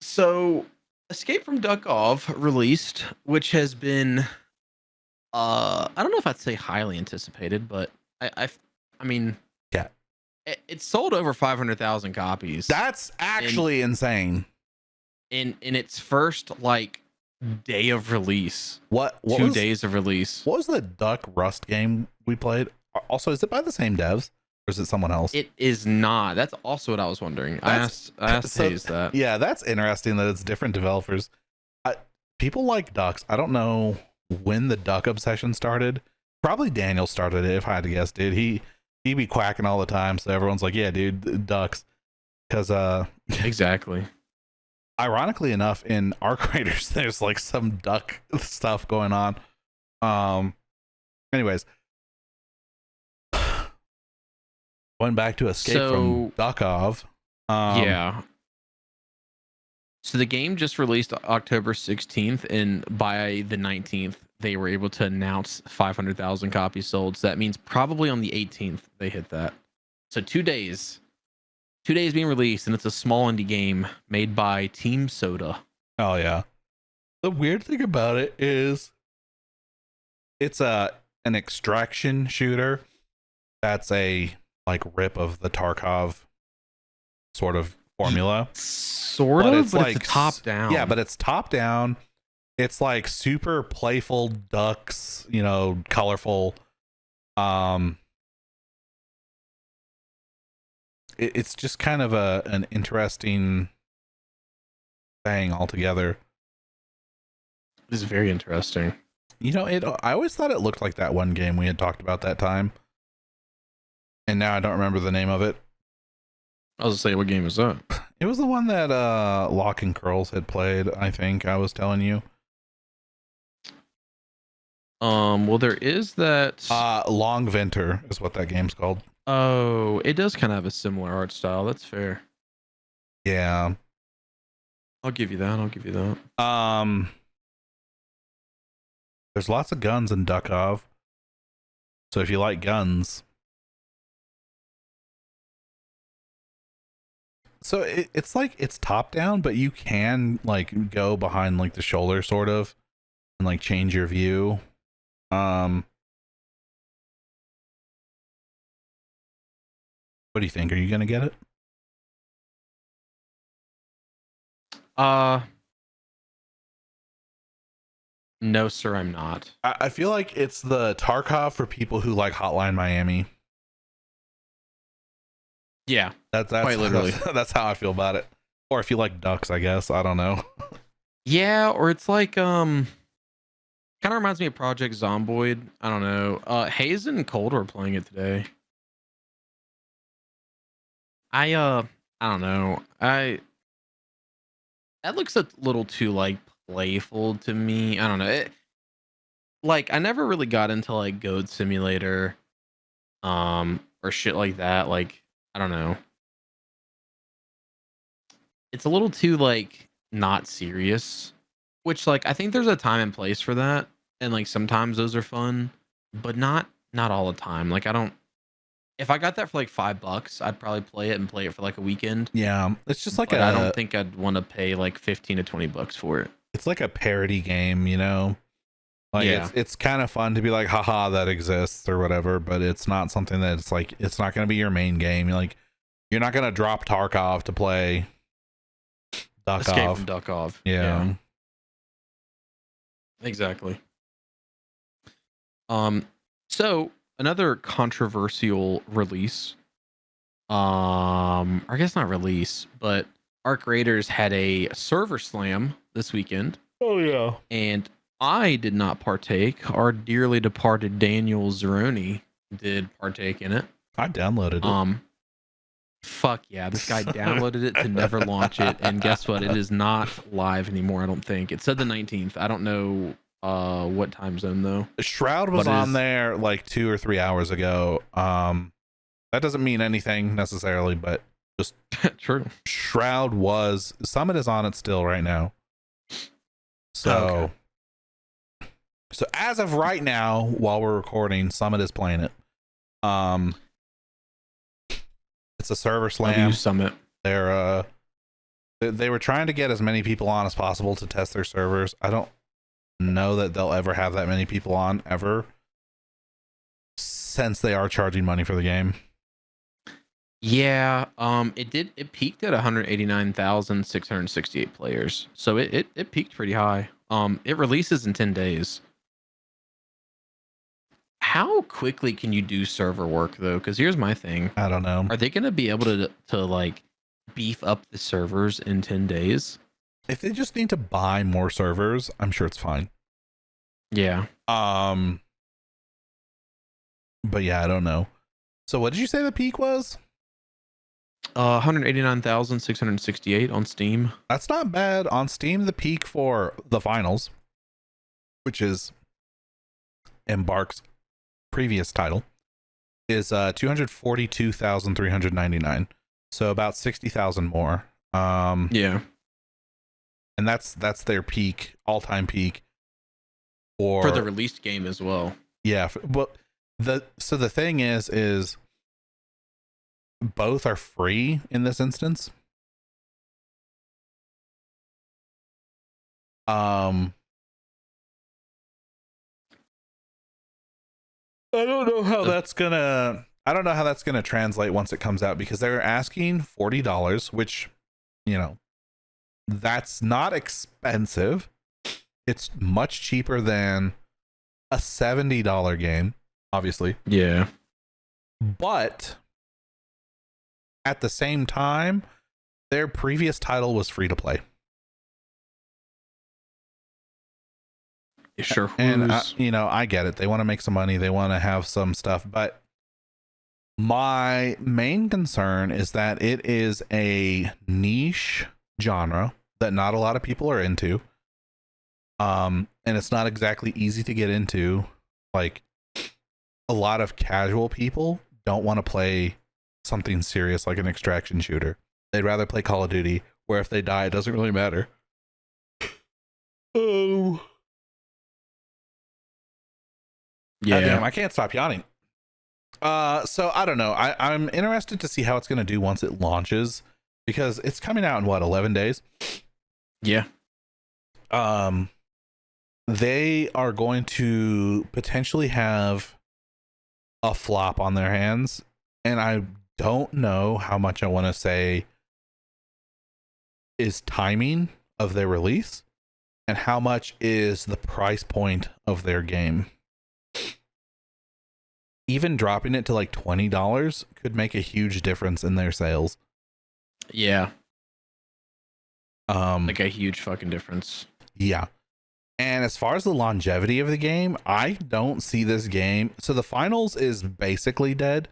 So, Escape from Duckov released, which has been I don't know if I'd say highly anticipated, but I mean, yeah, it sold over 500,000 copies. That's actually insane. In its first like day of release. What 2 days of release. What was the Duck Rust game we played? Also, is it by the same devs or is it someone else? It is not. That's also what I was wondering. I asked Hayes that. Yeah, that's interesting that it's different developers. People like ducks. I don't know when the duck obsession started. Probably Daniel started it, if I had to guess, dude. He'd be quacking all the time, so everyone's like, yeah, dude, ducks. Because exactly. Ironically enough, in our creators, there's like some duck stuff going on. Anyways, going back to Escape from Duckov. Yeah. So the game just released October 16th, and by the 19th, they were able to announce 500,000 copies sold. So that means probably on the 18th they hit that. So 2 days. 2 days being released, and it's a small indie game made by Team Soda. Oh yeah. The weird thing about it is it's an extraction shooter that's a like rip of the Tarkov sort of formula. But it's top down. Yeah, but it's top down. It's like super playful ducks, colorful. It's just kind of an interesting thing altogether. This is very interesting. I always thought it looked like that one game we had talked about that time, and now I don't remember the name of it. I was gonna say, what game is that? It was the one that Lock and Curls had played, I think I was telling you. Well, there is that. Long Winter is what that game's called. Oh, it does kind of have a similar art style. That's fair. Yeah. I'll give you that. I'll give you that. There's lots of guns in Duckov. So if you like guns. So it's like it's top down, but you can like go behind like the shoulder sort of and like change your view. What do you think? Are you gonna get it? No, sir, I'm not. I feel like it's the Tarkov for people who like Hotline Miami. Yeah, That's quite literally. That's how I feel about it. Or if you like ducks, I guess. I don't know. Yeah, or it's like kind of reminds me of Project Zomboid. I don't know. Hayes and Cold were playing it today. I don't know. That looks a little too like playful to me. I don't know. Like I never really got into like Goat Simulator or shit like that. Like I don't know. It's a little too like not serious, which like I think there's a time and place for that, and like sometimes those are fun, but not all the time. Like I don't. If I got that for like $5, I'd probably play it and play it for like a weekend. Yeah, it's just like But I don't think I'd want to pay like 15 to 20 bucks for it. it's like a parody game, you know? Like Yeah. it's kind of fun to be like, haha, that exists or whatever, but it's not something that it's like it's not gonna be your main game. You're not gonna drop Tarkov to play Escape Duckov. from Duckov. Yeah. Exactly. So another controversial release. I guess not release, but Arc Raiders had a server slam this weekend, Oh yeah. and I did not partake. Our dearly departed Daniel Zeroni did partake in it. I downloaded it. Fuck yeah, this guy downloaded it to never launch it, and guess what? It is not live anymore, I don't think. It said the 19th. I don't know what time zone though. Shroud was on there like 2 or 3 hours ago. That doesn't mean anything necessarily, but just True. Shroud was Summit is on it still right now. So So as of right now, while we're recording, Summit is playing it. It's a server slam. Summit. They were trying to get as many people on as possible to test their servers. I don't know that they'll ever have that many people on ever, since they are charging money for the game. Yeah, it peaked at 189,668 players. So it peaked pretty high. It releases in 10 days. How quickly can you do server work though? Because here's my thing. I don't know. Are they gonna be able to like beef up the servers in 10 days? If they just need to buy more servers, I'm sure it's fine. Yeah. But yeah, I don't know. So what did you say the peak was? 189,668 on Steam. That's not bad. On Steam, the peak for the finals, which is Embark's previous title, is 242,399. So about 60,000 more. Yeah. And that's their peak, all-time peak For the released game as well. Yeah, but the thing is both are free in this instance. I don't know how that's gonna translate once it comes out, because they're asking $40, which, you know, that's not expensive. It's much cheaper than a $70 game, obviously. Yeah. But at the same time, their previous title was free to play. It sure And was. you know, I get it. They want to make some money. They want to have some stuff, but My main concern is that it is a niche genre that not a lot of people are into. And it's not exactly easy to get into. Like, a lot of casual people don't want to play something serious like an extraction shooter. They'd rather play Call of Duty, where if they die, it doesn't really matter. Oh. Yeah. Damn, I can't stop yawning. So I don't know. I'm interested to see how it's going to do once it launches, because it's coming out in what, 11 days? Yeah. They are going to potentially have a flop on their hands, and I don't know how much I want to say is timing of their release and how much is the price point of their game. Even dropping it to like $20 could make a huge difference in their sales. Yeah. Like a huge fucking difference. Yeah. And as far as the longevity of the game, I don't see this game. So the finals is basically dead.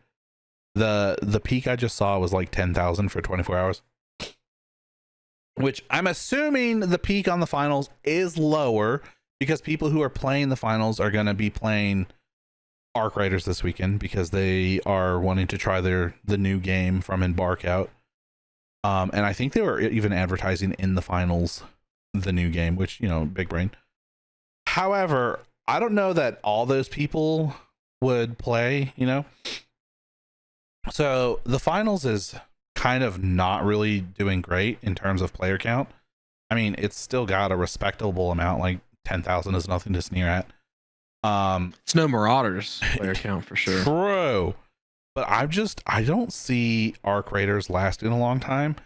The peak I just saw was like 10,000 for 24 hours. Which I'm assuming the peak on the finals is lower because people who are playing the finals are going to be playing Arc Raiders this weekend because they are wanting to try the new game from Embark out. And I think they were even advertising in the finals the new game, which, you know, big brain. However, I don't know that all those people would play, you know? So the finals is kind of not really doing great in terms of player count. I mean, it's still got a respectable amount, like 10,000 is nothing to sneer at. It's no Marauders player count for sure. True. But I don't see Arc Raiders lasting a long time.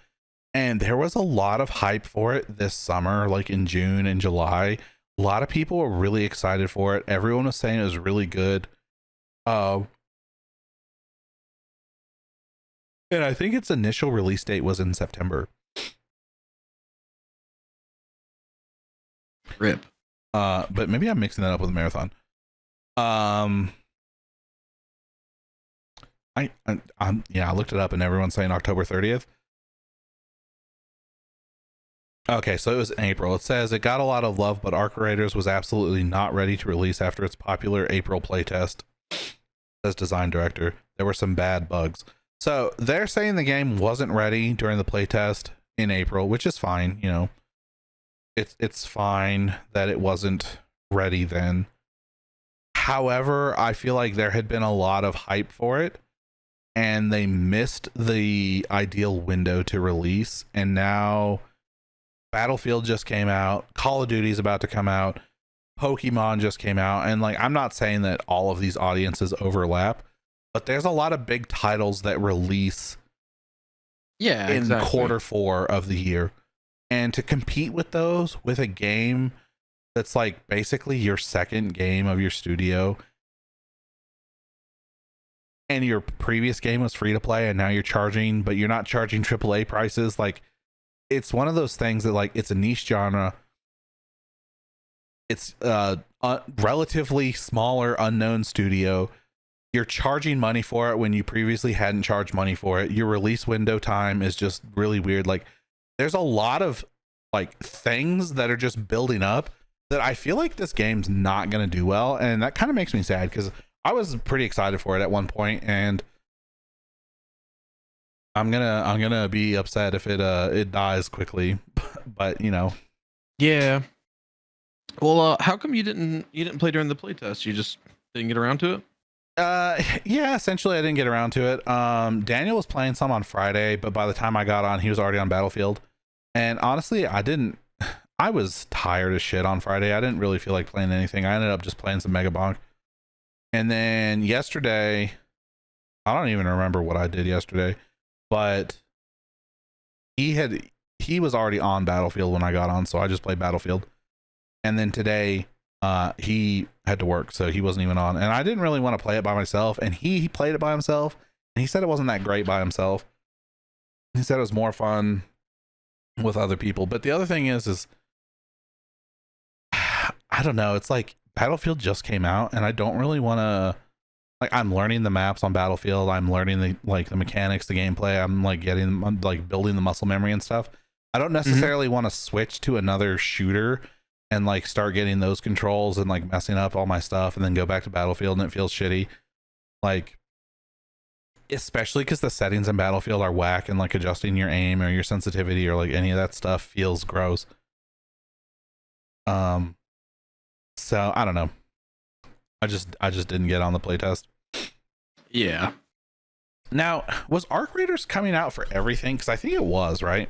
And there was a lot of hype for it this summer, like in June and July. A lot of people were really excited for it. Everyone was saying it was really good. And I think its initial release date was in September. RIP. But maybe I'm mixing that up with a marathon. I looked it up and everyone's saying October 30th. Okay, so it was in April. It says it got a lot of love, but Arc Raiders was absolutely not ready to release after its popular April playtest. Says design director. There were some bad bugs. So they're saying the game wasn't ready during the playtest in April, which is fine. You know, it's fine that it wasn't ready then. However, I feel like there had been a lot of hype for it, and they missed the ideal window to release, and now Battlefield just came out, Call of Duty is about to come out, Pokemon just came out, and like, I'm not saying that all of these audiences overlap, but there's a lot of big titles that release in quarter 4 of the year, and to compete with those with a game that's like basically your second game of your studio, and your previous game was free to play and now you're charging, but you're not charging AAA prices, like, it's one of those things that, like, it's a niche genre. It's a relatively smaller, unknown studio. You're charging money for it when you previously hadn't charged money for it. Your release window time is just really weird. Like, there's a lot of like things that are just building up that I feel like this game's not going to do well, and that kind of makes me sad because I was pretty excited for it at one point, and I'm gonna be upset if it dies quickly, but you know. Yeah. Well, how come you didn't play during the playtest? You just didn't get around to it? Yeah, essentially I didn't get around to it. Daniel was playing some on Friday, but by the time I got on, he was already on Battlefield. And honestly, I was tired as shit on Friday. I didn't really feel like playing anything. I ended up just playing some Mega Bonk. And then yesterday, I don't even remember what I did yesterday, but he was already on Battlefield when I got on, so I just played Battlefield. And then today, he had to work, so he wasn't even on. And I didn't really want to play it by myself, and he played it by himself, and he said it wasn't that great by himself. He said it was more fun with other people. But the other thing is I don't know, it's like Battlefield just came out, and I don't really want to like I'm learning the maps on Battlefield. I'm learning the mechanics, the gameplay. I'm like building the muscle memory and stuff. I don't necessarily want to switch to another shooter and like start getting those controls and like messing up all my stuff and then go back to Battlefield and it feels shitty. Like, especially because the settings in Battlefield are whack and like adjusting your aim or your sensitivity or like any of that stuff feels gross. So I don't know. I just didn't get on the playtest. Yeah. Now, was Arc Raiders coming out for everything? Because I think it was, right?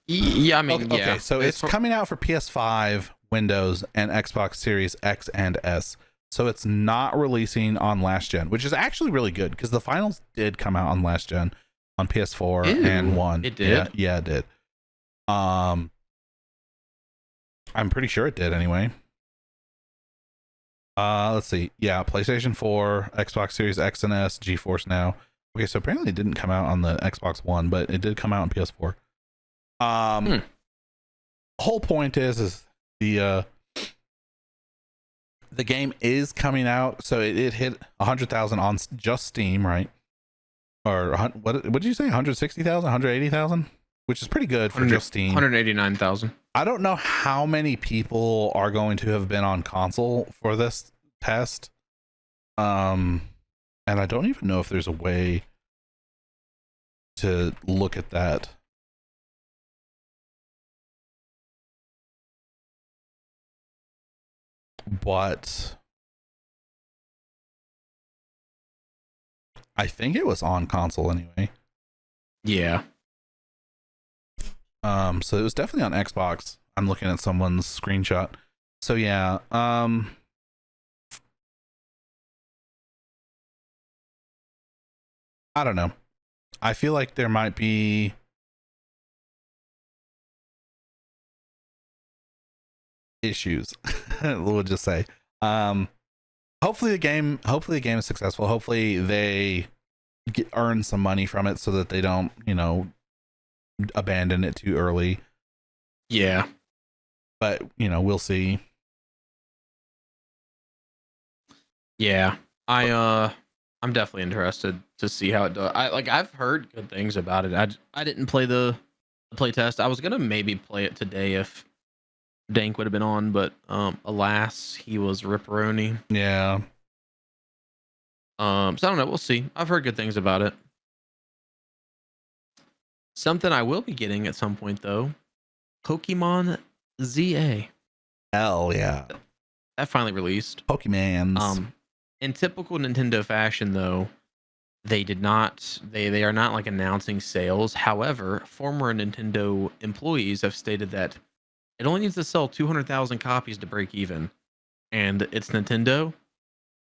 Yeah, I mean, okay, so it's coming out for PS5, Windows, and Xbox Series X and S. So it's not releasing on last gen, which is actually really good because the finals did come out on last gen on PS4 and 1. It did? Yeah, it did. I'm pretty sure it did anyway. Let's see. Yeah, PlayStation 4, Xbox Series X and S, GeForce Now. Okay, so apparently it didn't come out on the Xbox One, but it did come out on PS4. Whole point is the game is coming out, so it hit 100,000 on just Steam, right? Or what did you say? 160,000, 180,000, which is pretty good for just Steam. 189,000. I don't know how many people are going to have been on console for this test. And I don't even know if there's a way to look at that. But I think it was on console anyway. Yeah. So it was definitely on Xbox. I'm looking at someone's screenshot. So yeah, I don't know. I feel like there might be issues. We'll just say. Hopefully the game is successful. Hopefully they earn some money from it so that they don't, abandon it too early. Yeah. But, we'll see. Yeah. I'm definitely interested to see how it does. I've heard good things about it. I didn't play the play test. I was gonna maybe play it today if Dank would have been on, but alas, he was ripperoni. Yeah. So I don't know. We'll see. I've heard good things about it. Something I will be getting at some point though, Pokemon ZA. Hell yeah. That finally released. Pokemans. In typical Nintendo fashion though, they are not like announcing sales. However, former Nintendo employees have stated that it only needs to sell 200,000 copies to break even. And it's Nintendo,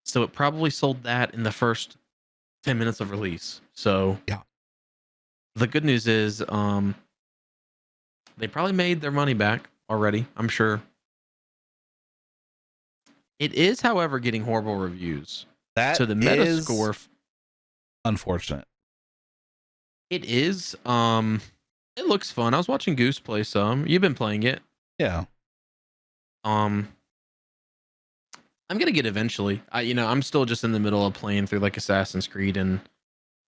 so it probably sold that in the first 10 minutes of release. So yeah. The good news is they probably made their money back already, I'm sure. It is, however, getting horrible reviews. That so the Metascore, unfortunate. It is. It looks fun. I was watching Goose play some. You've been playing it. Yeah. I'm gonna get eventually. I'm still just in the middle of playing through like Assassin's Creed, and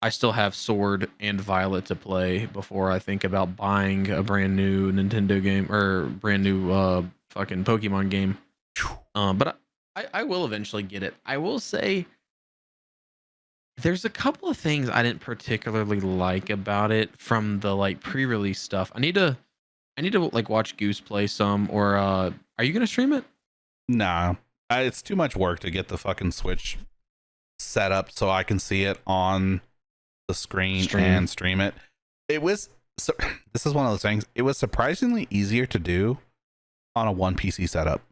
I still have Sword and Violet to play before I think about buying a brand new Nintendo game or brand new fucking Pokemon game. But I will eventually get it. I will say there's a couple of things I didn't particularly like about it from the like pre-release stuff. I need to like watch Goose play some, or are you gonna stream it? Nah, it's too much work to get the fucking Switch set up so I can see it on the screen and stream it. This is one of those things. It was surprisingly easier to do on a one PC setup.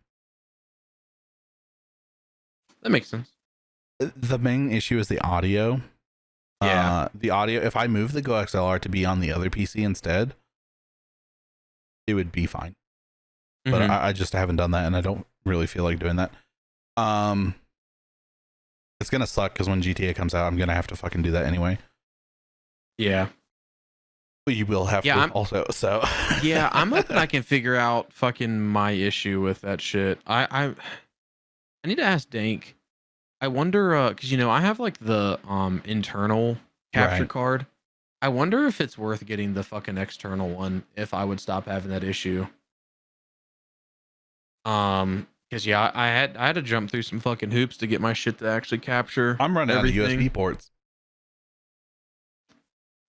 That makes sense. The main issue is the audio. Yeah. The audio, if I move the Go XLR to be on the other PC instead, it would be fine. But I just haven't done that, and I don't really feel like doing that. It's gonna suck because when GTA comes out, I'm gonna have to fucking do that anyway. Yeah. But you will have to also. So yeah, I'm hoping I can figure out fucking my issue with that shit. I need to ask Dank I wonder, because I have like the internal capture Right. card. I wonder if it's worth getting the fucking external one if I would stop having that issue. Because yeah, I had to jump through some fucking hoops to get my shit to actually capture I'm running out of everything. USB ports.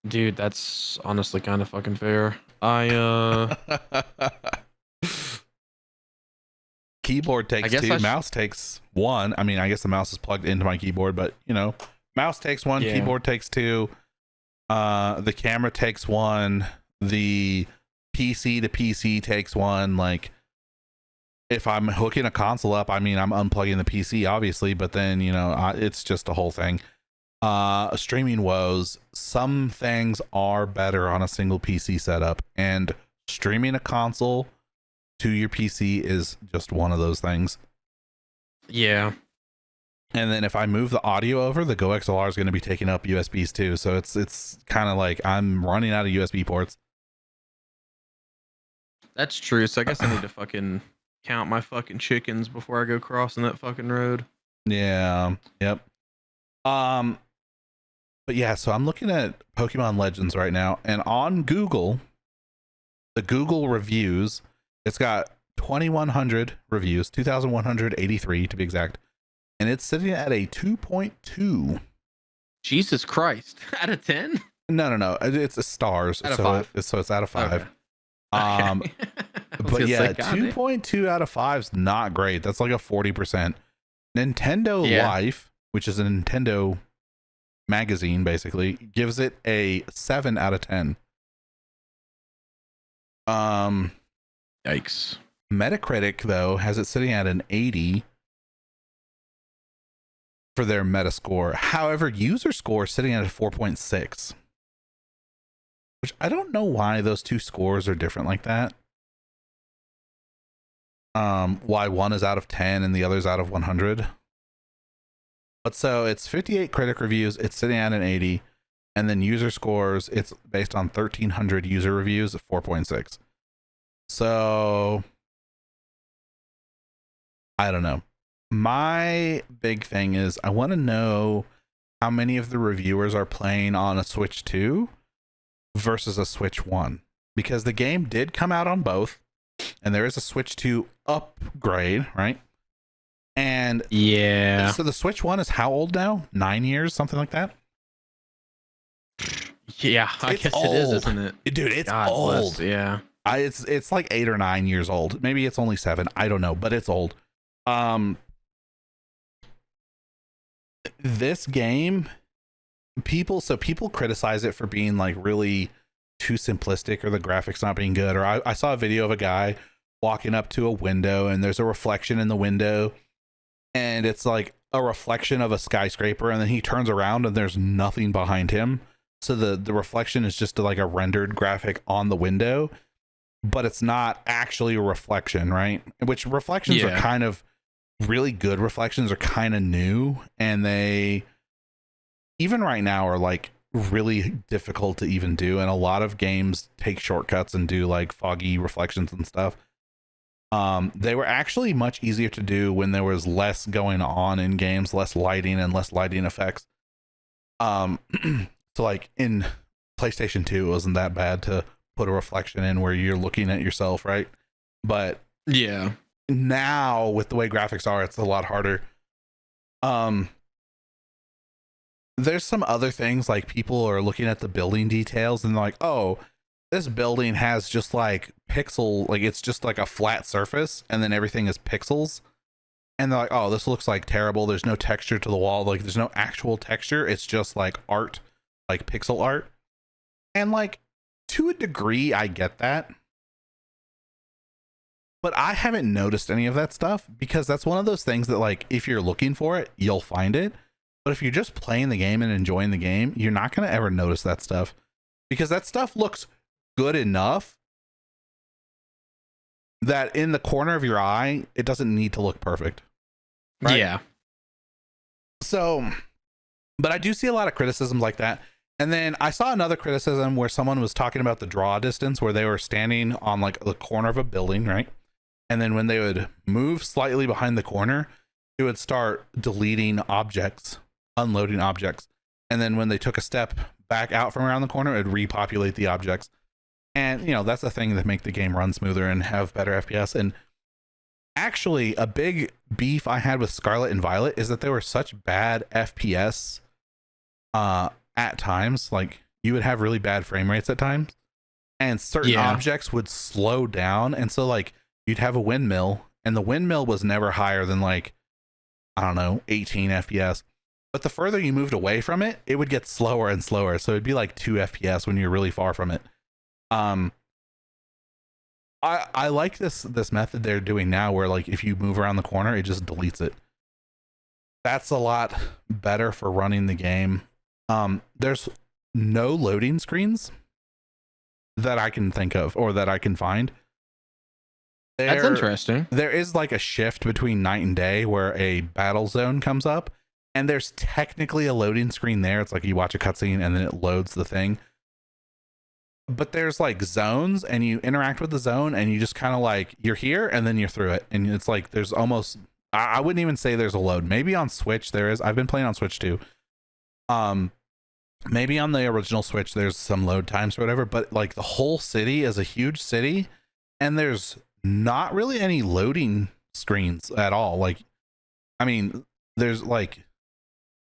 Dude, that's honestly kind of fucking fair. Keyboard takes guess 2, mouse takes 1. I mean, I guess the mouse is plugged into my keyboard, but mouse takes 1, Yeah. keyboard takes 2, the camera takes 1, the PC to PC takes 1. Like, if I'm hooking a console up, I mean, I'm unplugging the PC, obviously, but then it's just a whole thing. Streaming woes. Some things are better on a single PC setup, and streaming a console to your PC is just one of those things. Yeah. And then if I move the audio over, the Go XLR is going to be taking up USBs too. So it's kind of like I'm running out of USB ports. That's true. So I guess I need to fucking count my fucking chickens before I go crossing that fucking road. Yeah. Yep. But yeah, so I'm looking at Pokemon Legends right now, and on Google, the Google reviews, it's got 2,100 reviews, 2,183 to be exact, and it's sitting at a 2.2. Jesus Christ! Out of 10? No. It's a stars. Out of 5. So it's out of 5. Okay. Okay. But yeah, 2.2 out of 5 is not great. That's like a 40%. Nintendo Life, which is a Nintendo magazine, basically gives it a 7 out of 10. Yikes. Metacritic though has it sitting at an 80 for their Metascore. However, user score is sitting at a 4.6, which I don't know why those two scores are different like that. Why one is out of 10 and the other is out of 100. But so it's 58 critic reviews, it's sitting at an 80, and then user scores, it's based on 1,300 user reviews of 4.6. So I don't know. My big thing is I want to know how many of the reviewers are playing on a Switch 2 versus a Switch 1, because the game did come out on both, and there is a Switch 2 upgrade, right? And yeah, so the Switch 1 is how old now? 9 years, something like that? Yeah, I guess old. It is, isn't it? Dude, it's God old. Bless, yeah. It's like 8 or 9 years old. Maybe it's only 7. I don't know, but it's old. This game, people criticize it for being like really too simplistic, or the graphics not being good. Or I saw a video of a guy walking up to a window and there's a reflection in the window, and it's like a reflection of a skyscraper, and then he turns around and there's nothing behind him. So the reflection is just like a rendered graphic on the window, but it's not actually a reflection, right? Which reflections are kind of really good. Reflections are kind of new, and they even right now are like really difficult to even do, and a lot of games take shortcuts and do like foggy reflections and stuff. They were actually much easier to do when there was less going on in games, less lighting and less lighting effects. So like in PlayStation 2, it wasn't that bad to put a reflection in where you're looking at yourself, right? But yeah, now with the way graphics are, it's a lot harder. There's some other things, like people are looking at the building details and they're like, oh, this building has just like pixel, like it's just like a flat surface and then everything is pixels. And they're like, oh, this looks like terrible. There's no texture to the wall. Like there's no actual texture. It's just like art, like pixel art. And like to a degree, I get that. But I haven't noticed any of that stuff, because that's one of those things that like, if you're looking for it, you'll find it. But if you're just playing the game and enjoying the game, you're not going to ever notice that stuff, because that stuff looks good enough that in the corner of your eye, it doesn't need to look perfect. Right? Yeah. So, but I do see a lot of criticisms like that. And then I saw another criticism where someone was talking about the draw distance, where they were standing on like the corner of a building, right? And then when they would move slightly behind the corner, it would start deleting objects, unloading objects. And then when they took a step back out from around the corner, it would repopulate the objects. And, you know, that's a thing that make the game run smoother and have better FPS. And actually, a big beef I had with Scarlet and Violet is that they were such bad FPS at times. Like, you would have really bad frame rates at times. And certain objects would slow down. And so, like, you'd have a windmill, and the windmill was never higher than, like, I don't know, 18 FPS. But the further you moved away from it, it would get slower and slower. So it'd be like 2 FPS when you're really far from it. I like this method they're doing now, where like if you move around the corner, it just deletes it. That's a lot better for running the game. There's no loading screens that I can think of or that I can find. That's interesting. There is like a shift between night and day where a battle zone comes up, and there's technically a loading screen there. It's like you watch a cutscene and then it loads the thing. But there's like zones, and you interact with the zone, and you just kind of like, you're here and then you're through it. And it's like there's almost, I wouldn't even say there's a load. Maybe on Switch there is. I've been playing on Switch too. Maybe on the original Switch there's some load times or whatever, but like the whole city is a huge city, and there's not really any loading screens at all. Like, I mean, there's like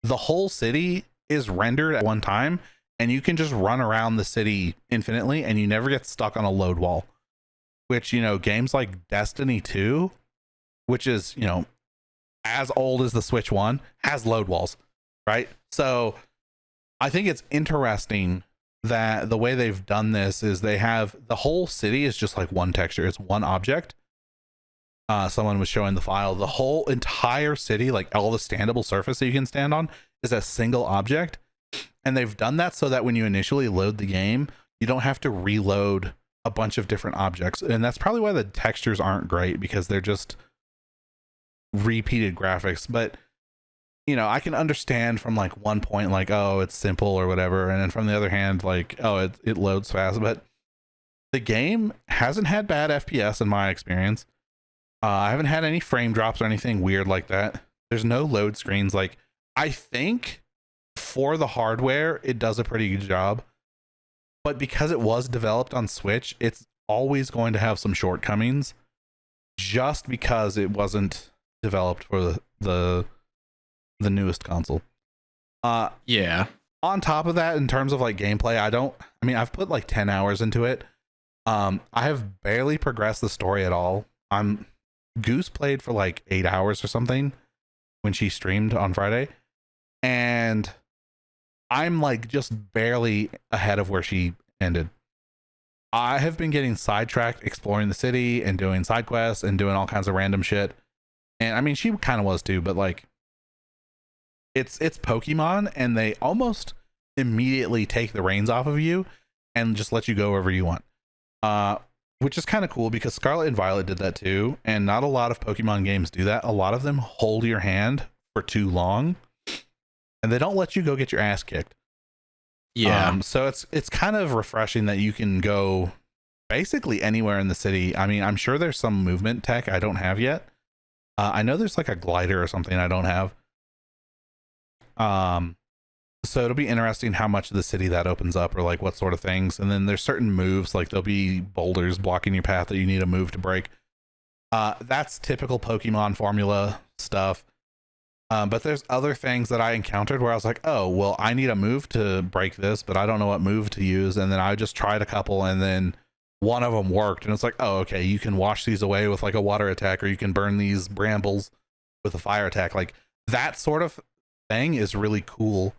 the whole city is rendered at one time, and you can just run around the city infinitely, and you never get stuck on a load wall. Which, you know, games like Destiny 2, which is, you know, as old as the Switch 1, has load walls, right? So I think it's interesting that the way they've done this is they have the whole city is just like one texture. It's one object. Someone was showing the file. The whole entire city, like all the standable surface that you can stand on, is a single object. And they've done that so that when you initially load the game, you don't have to reload a bunch of different objects. And that's probably why the textures aren't great, because they're just repeated graphics. But, you know, I can understand from like one point, like, oh, it's simple or whatever. And then from the other hand, like, oh, it loads fast. But the game hasn't had bad FPS in my experience. I haven't had any frame drops or anything weird like that. There's no load screens. Like, I think for the hardware, it does a pretty good job. But because it was developed on Switch, it's always going to have some shortcomings, just because it wasn't developed for the newest console. Yeah. On top of that, in terms of like gameplay, I've put like 10 hours into it. I have barely progressed the story at all. Goose played for like 8 hours or something when she streamed on Friday, and I'm like just barely ahead of where she ended. I have been getting sidetracked exploring the city and doing side quests and doing all kinds of random shit. And I mean, she kind of was too, but like, it's Pokemon, and they almost immediately take the reins off of you and just let you go wherever you want. Which is kind of cool, because Scarlet and Violet did that too, and not a lot of Pokemon games do that. A lot of them hold your hand for too long, and they don't let you go get your ass kicked. Yeah. So it's kind of refreshing that you can go basically anywhere in the city. I mean, I'm sure there's some movement tech I don't have yet. I know there's like a glider or something I don't have. So it'll be interesting how much of the city that opens up, or like what sort of things. And then there's certain moves, like there'll be boulders blocking your path that you need a move to break. That's typical Pokemon formula stuff. But there's other things that I encountered where I was like, oh, well, I need a move to break this, but I don't know what move to use. And then I just tried a couple, and then one of them worked. And it's like, oh, okay, you can wash these away with like a water attack, or you can burn these brambles with a fire attack. Like that sort of thing is really cool,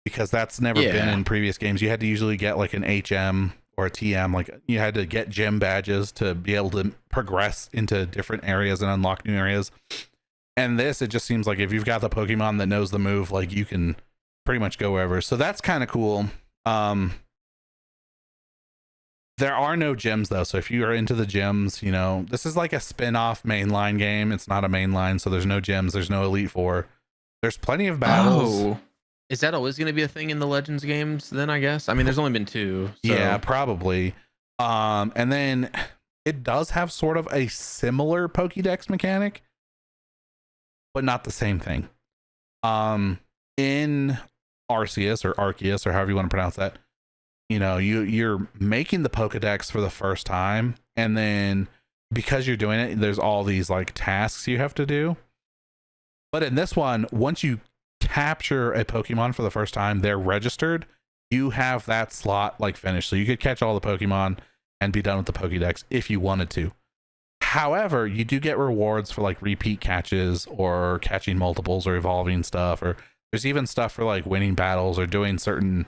because that's never been in previous games. You had to usually get like an HM or a TM. Like you had to get gym badges to be able to progress into different areas and unlock new areas. And this, it just seems like if you've got the Pokemon that knows the move, like you can pretty much go wherever. So that's kind of cool. There are no gyms though. So if you are into the gyms, you know, this is like a spin-off mainline game. It's not a mainline, so there's no gyms. There's no Elite Four. There's plenty of battles. Oh. Is that always going to be a thing in the Legends games then, I guess? I mean, there's only been 2. So. Yeah, probably. And then it does have sort of a similar Pokédex mechanic. but not the same thing. In Arceus or however you want to pronounce that, you know, you're making the Pokedex for the first time, and then because you're doing it, there's all these like tasks you have to do. But in this one, once you capture a Pokemon for the first time, they're registered. You have that slot like finished, so you could catch all the Pokemon and be done with the Pokédex if you wanted to. However, you do get rewards for like repeat catches or catching multiples or evolving stuff, or there's even stuff for like winning battles or doing certain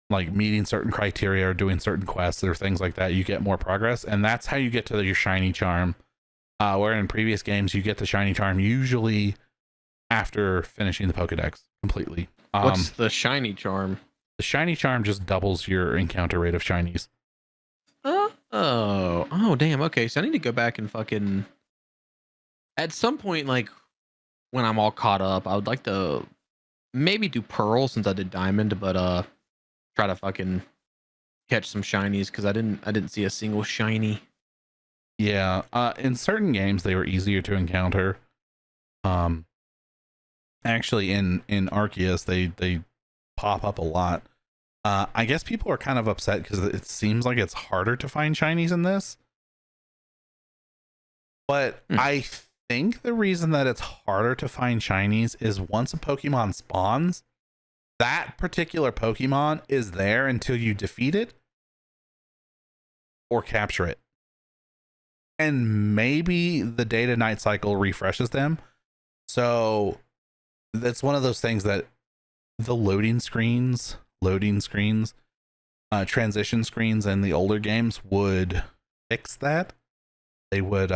like meeting certain criteria or doing certain quests or things like that. You get more progress, and that's how you get to your shiny charm. Where in previous games you get the shiny charm usually after finishing the Pokédex completely. What's the shiny charm? The shiny charm just doubles your encounter rate of shinies. Oh, damn. Okay, so I need to go back and fucking at some point, like when I'm all caught up, I would like to maybe do Pearl since I did Diamond, but try to fucking catch some shinies because I didn't see a single shiny. Yeah, in certain games they were easier to encounter. Actually, in Arceus they pop up a lot. I guess people are kind of upset because it seems like it's harder to find shinies in this. But I think the reason that it's harder to find shinies is once a Pokemon spawns, that particular Pokemon is there until you defeat it or capture it. And maybe the day to night cycle refreshes them. So that's one of those things that the loading screens, transition screens in the older games would fix that. They would,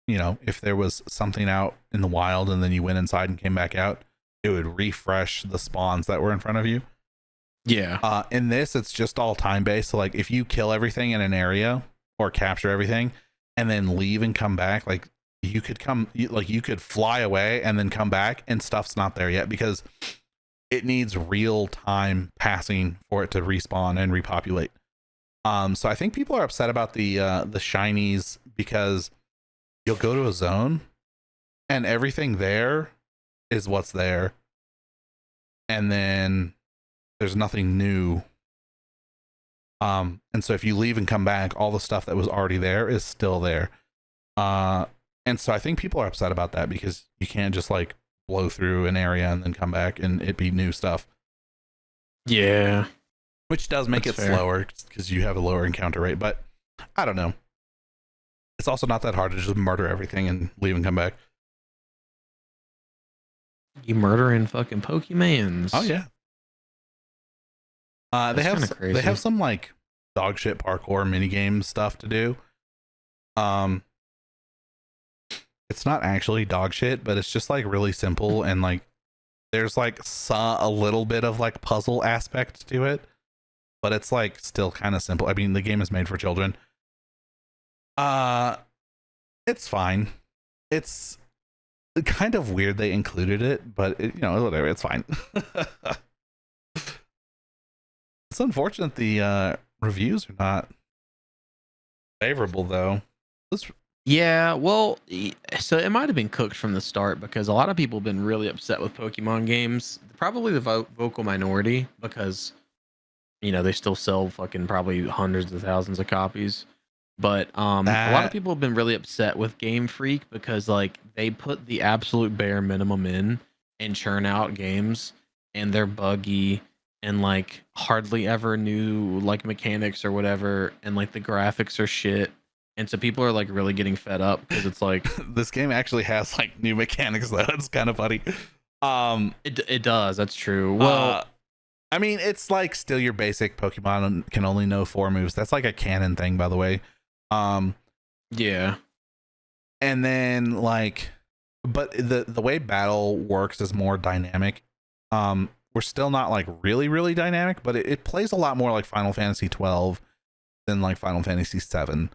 you know, if there was something out in the wild and then you went inside and came back out, it would refresh the spawns that were in front of you. Yeah. In this, it's just all time based. So like if you kill everything in an area or capture everything and then leave and come back, like you could fly away and then come back and stuff's not there yet because it needs real time passing for it to respawn and repopulate. So I think people are upset about the shinies because you'll go to a zone and everything there is what's there, and then there's nothing new. And so if you leave and come back, all the stuff that was already there is still there. And so I think people are upset about that because you can't just like blow through an area and then come back and it be new stuff. Yeah. Which does make it slower because you have a lower encounter rate, but I don't know. It's also not that hard to just murder everything and leave and come back. You murdering fucking Pokemans. Oh yeah. They have some like dog shit parkour minigame stuff to do. It's not actually dog shit, but it's just like really simple, and like there's like a little bit of like puzzle aspect to it, but it's like still kind of simple. I mean, the game is made for children. It's fine. It's kind of weird they included it, but you know, whatever, it's fine. It's unfortunate the reviews are not favorable though. Yeah, well, so it might have been cooked from the start because a lot of people have been really upset with Pokemon games. Probably the vocal minority because, you know, they still sell fucking probably hundreds of thousands of copies. But a lot of people have been really upset with Game Freak because like they put the absolute bare minimum in and churn out games, and they're buggy and like hardly ever new like mechanics or whatever, and like the graphics are shit. And so people are like really getting fed up because it's like this game actually has like new mechanics though. It's kind of funny. It does. That's true. Well, I mean, it's like still your basic Pokemon can only know 4 moves. That's like a canon thing, by the way. Yeah. And then like, but the way battle works is more dynamic. We're still not like really dynamic, but it plays a lot more like Final Fantasy 12 than like Final Fantasy 7.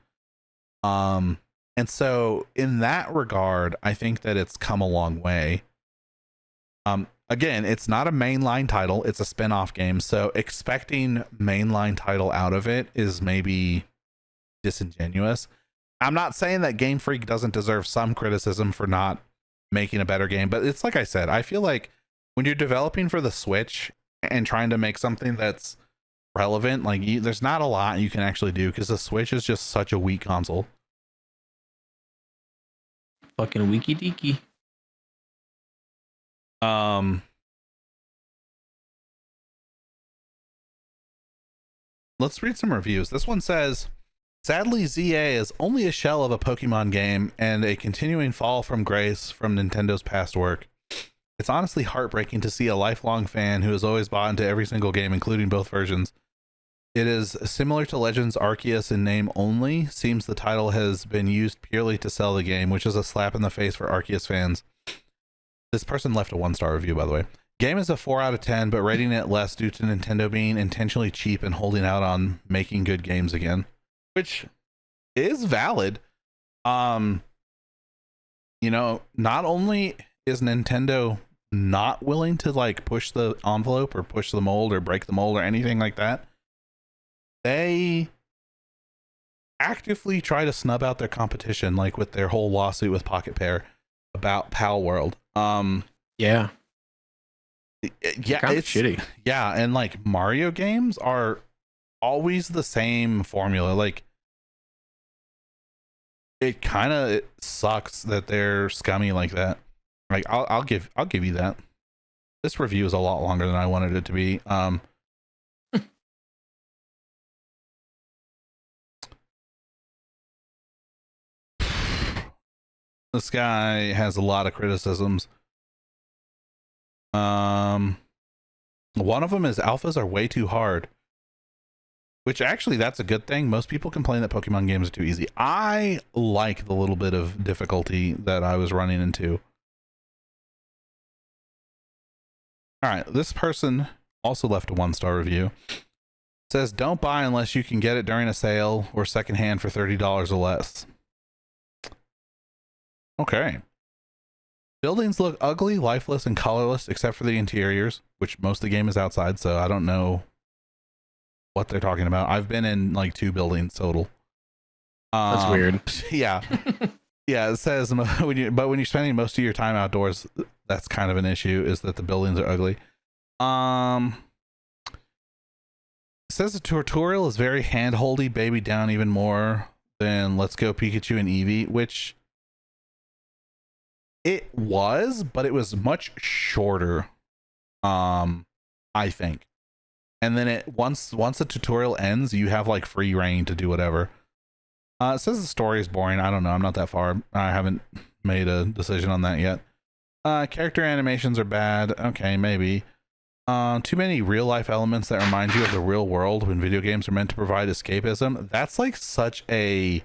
And so in that regard, I think that it's come a long way. Again, it's not a mainline title, it's a spin-off game, so expecting mainline title out of it is maybe disingenuous. I'm not saying that Game Freak doesn't deserve some criticism for not making a better game, but it's like I said, I feel like when you're developing for the Switch and trying to make something that's relevant, like there's not a lot you can actually do because the Switch is just such a weak console. Fucking wiki deaky. Let's read some reviews. This one says, sadly, ZA is only a shell of a Pokemon game and a continuing fall from grace from Nintendo's past work. It's honestly heartbreaking to see a lifelong fan who has always bought into every single game, including both versions. It is similar to Legends Arceus in name only. Seems the title has been used purely to sell the game, which is a slap in the face for Arceus fans. This person left a 1-star review, by the way. Game is a 4 out of 10, but rating it less due to Nintendo being intentionally cheap and holding out on making good games again, which is valid. You know, not only is Nintendo not willing to like push the envelope or push the mold or break the mold or anything like that, they actively try to snub out their competition, like with their whole lawsuit with Pocket Pair about Pal World. Yeah, it's shitty. Yeah, and like Mario games are always the same formula. Like it kind of sucks that they're scummy like that. Like I'll give you that. This review is a lot longer than I wanted it to be. This guy has a lot of criticisms. One of them is alphas are way too hard, which actually that's a good thing. Most people complain that Pokemon games are too easy. I like the little bit of difficulty that I was running into. All right, this person also left a 1-star review. It says, don't buy unless you can get it during a sale or secondhand for $30 or less. Okay. Buildings look ugly, lifeless, and colorless except for the interiors, which most of the game is outside, so I don't know what they're talking about. I've been in like 2 buildings total. That's weird. Yeah. Yeah, it says when you're spending most of your time outdoors, that's kind of an issue, is that the buildings are ugly. It says the tutorial is very hand-holdy, baby down even more than Let's Go Pikachu and Eevee, which it was, but it was much shorter, I think. And then once the tutorial ends, you have like free reign to do whatever. It says the story is boring. I don't know. I'm not that far. I haven't made a decision on that yet. Character animations are bad. Okay, maybe. Too many real life elements that remind you of the real world when video games are meant to provide escapism. That's like such a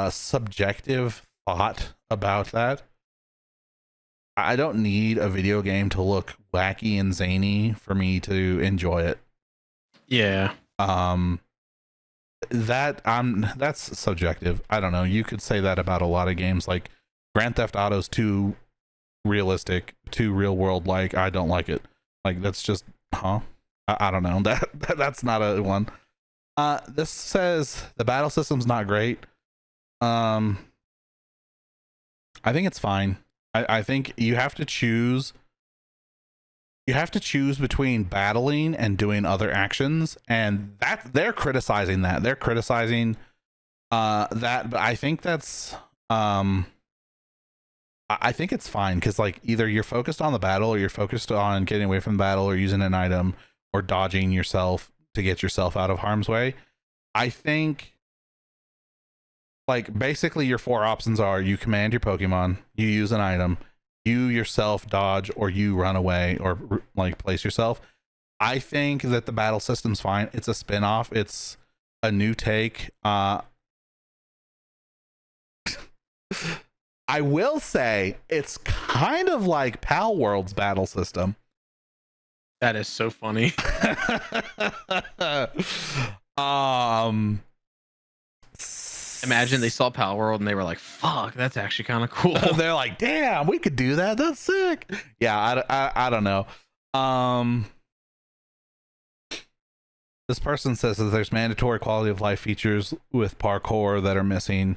subjective thought about that. I don't need a video game to look wacky and zany for me to enjoy it. Yeah. That's subjective. I don't know. You could say that about a lot of games. Like Grand Theft Auto's too realistic, too real world like. I don't like it. Like that's just I don't know. That's not a one. This says the battle system's not great. I think it's fine. I think you have to choose between battling and doing other actions, and that they're criticizing that. They're criticizing that, but I think that's I think it's fine, because like either you're focused on the battle or you're focused on getting away from the battle or using an item or dodging yourself to get yourself out of harm's way. I think like basically your 4 options are: you command your Pokemon, you use an item, you yourself dodge, or you run away or like place yourself. I think that the battle system's fine. It's a spin-off. It's a new take. I will say it's kind of like Pal World's battle system. That is so funny. Imagine they saw Pal World and they were like, fuck, that's actually kind of cool. They're like, damn, we could do that. That's sick. Yeah, I don't know. This person says that there's mandatory quality of life features with parkour that are missing,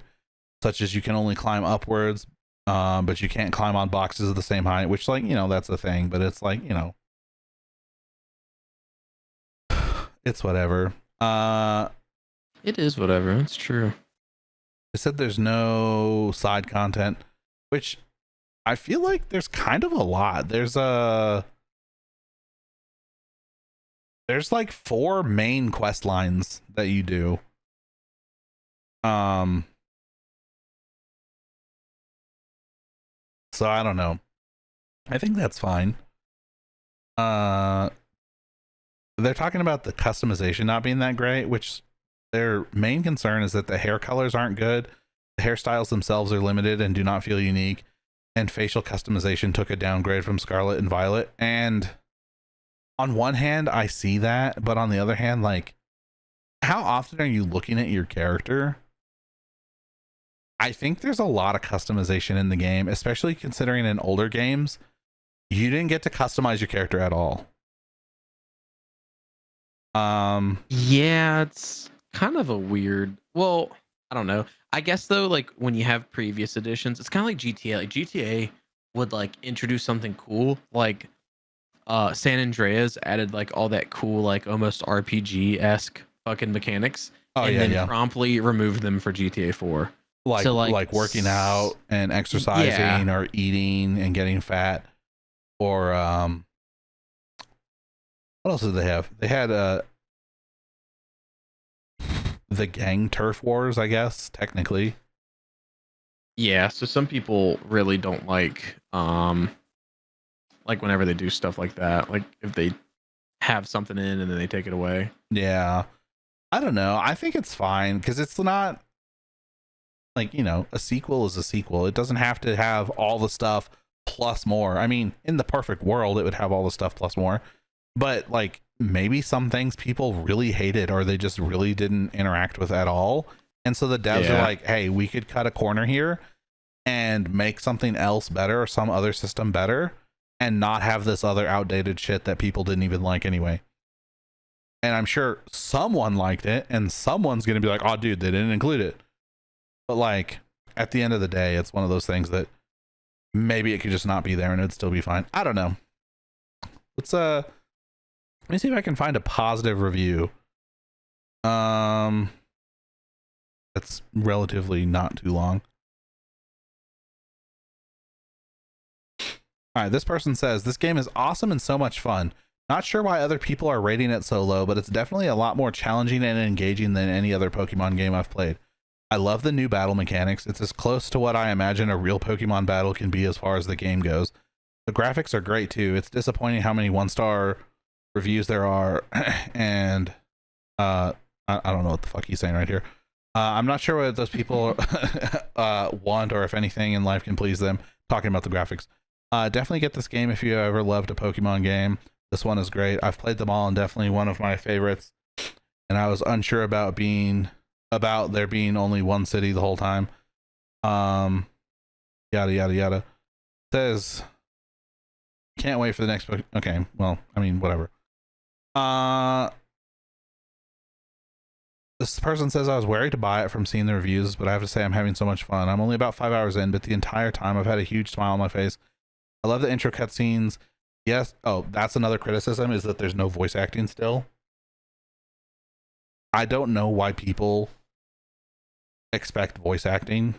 such as you can only climb upwards, but you can't climb on boxes of the same height, which, like, you know, that's a thing, but it's like, you know, it's whatever. It is whatever. It's true. They said there's no side content, which I feel like there's kind of a lot. There's like 4 main quest lines that you do. So I don't know. I think that's fine. They're talking about the customization not being that great, which their main concern is that the hair colors aren't good, the hairstyles themselves are limited and do not feel unique, and facial customization took a downgrade from Scarlet and Violet. And on one hand, I see that, but on the other hand, like, how often are you looking at your character? I think there's a lot of customization in the game, especially considering in older games, you didn't get to customize your character at all. Yeah, it's kind of a weird. Well, I don't know. I guess though, like when you have previous editions, it's kind of like GTA. Like GTA would like introduce something cool, like San Andreas added like all that cool, like almost RPG-esque fucking mechanics, and then promptly removed them for GTA 4. Like, so, like working out and exercising, or eating and getting fat, or what else did they have? They had the gang turf wars, I guess, technically. Yeah, so some people really don't like whenever they do stuff like that, like if they have something in and then they take it away. Yeah. I don't know. I think it's fine because it's not like, you know, a sequel is a sequel. It doesn't have to have all the stuff plus more. I mean, in the perfect world, it would have all the stuff plus more. But like maybe some things people really hated or they just really didn't interact with at all. And so the devs are like, hey, we could cut a corner here and make something else better or some other system better and not have this other outdated shit that people didn't even like anyway. And I'm sure someone liked it and someone's going to be like, oh, dude, they didn't include it. But like at the end of the day, it's one of those things that maybe it could just not be there and it'd still be fine. I don't know. Let's let me see if I can find a positive review. That's relatively not too long. All right, this person says this game is awesome and so much fun. Not sure why other people are rating it so low, but it's definitely a lot more challenging and engaging than any other Pokemon game I've played. I love the new battle mechanics. It's as close to what I imagine a real Pokemon battle can be as far as the game goes. The graphics are great too. It's disappointing how many 1-star reviews there are, and I don't know what the fuck he's saying right here. I'm not sure what those people want or if anything in life can please them. Talking about the graphics. Definitely get this game if you ever loved a Pokemon game. This one is great. I've played them all and definitely one of my favorites. And I was unsure about there being only one city the whole time. Yada yada yada. Says can't wait for the next book. Okay, well, I mean, whatever. This person says I was wary to buy it from seeing the reviews, but I have to say I'm having so much fun. I'm only about 5 hours in, but the entire time I've had a huge smile on my face. I love the intro cutscenes. Yes. Oh, that's another criticism is that there's no voice acting still. I don't know why people expect voice acting.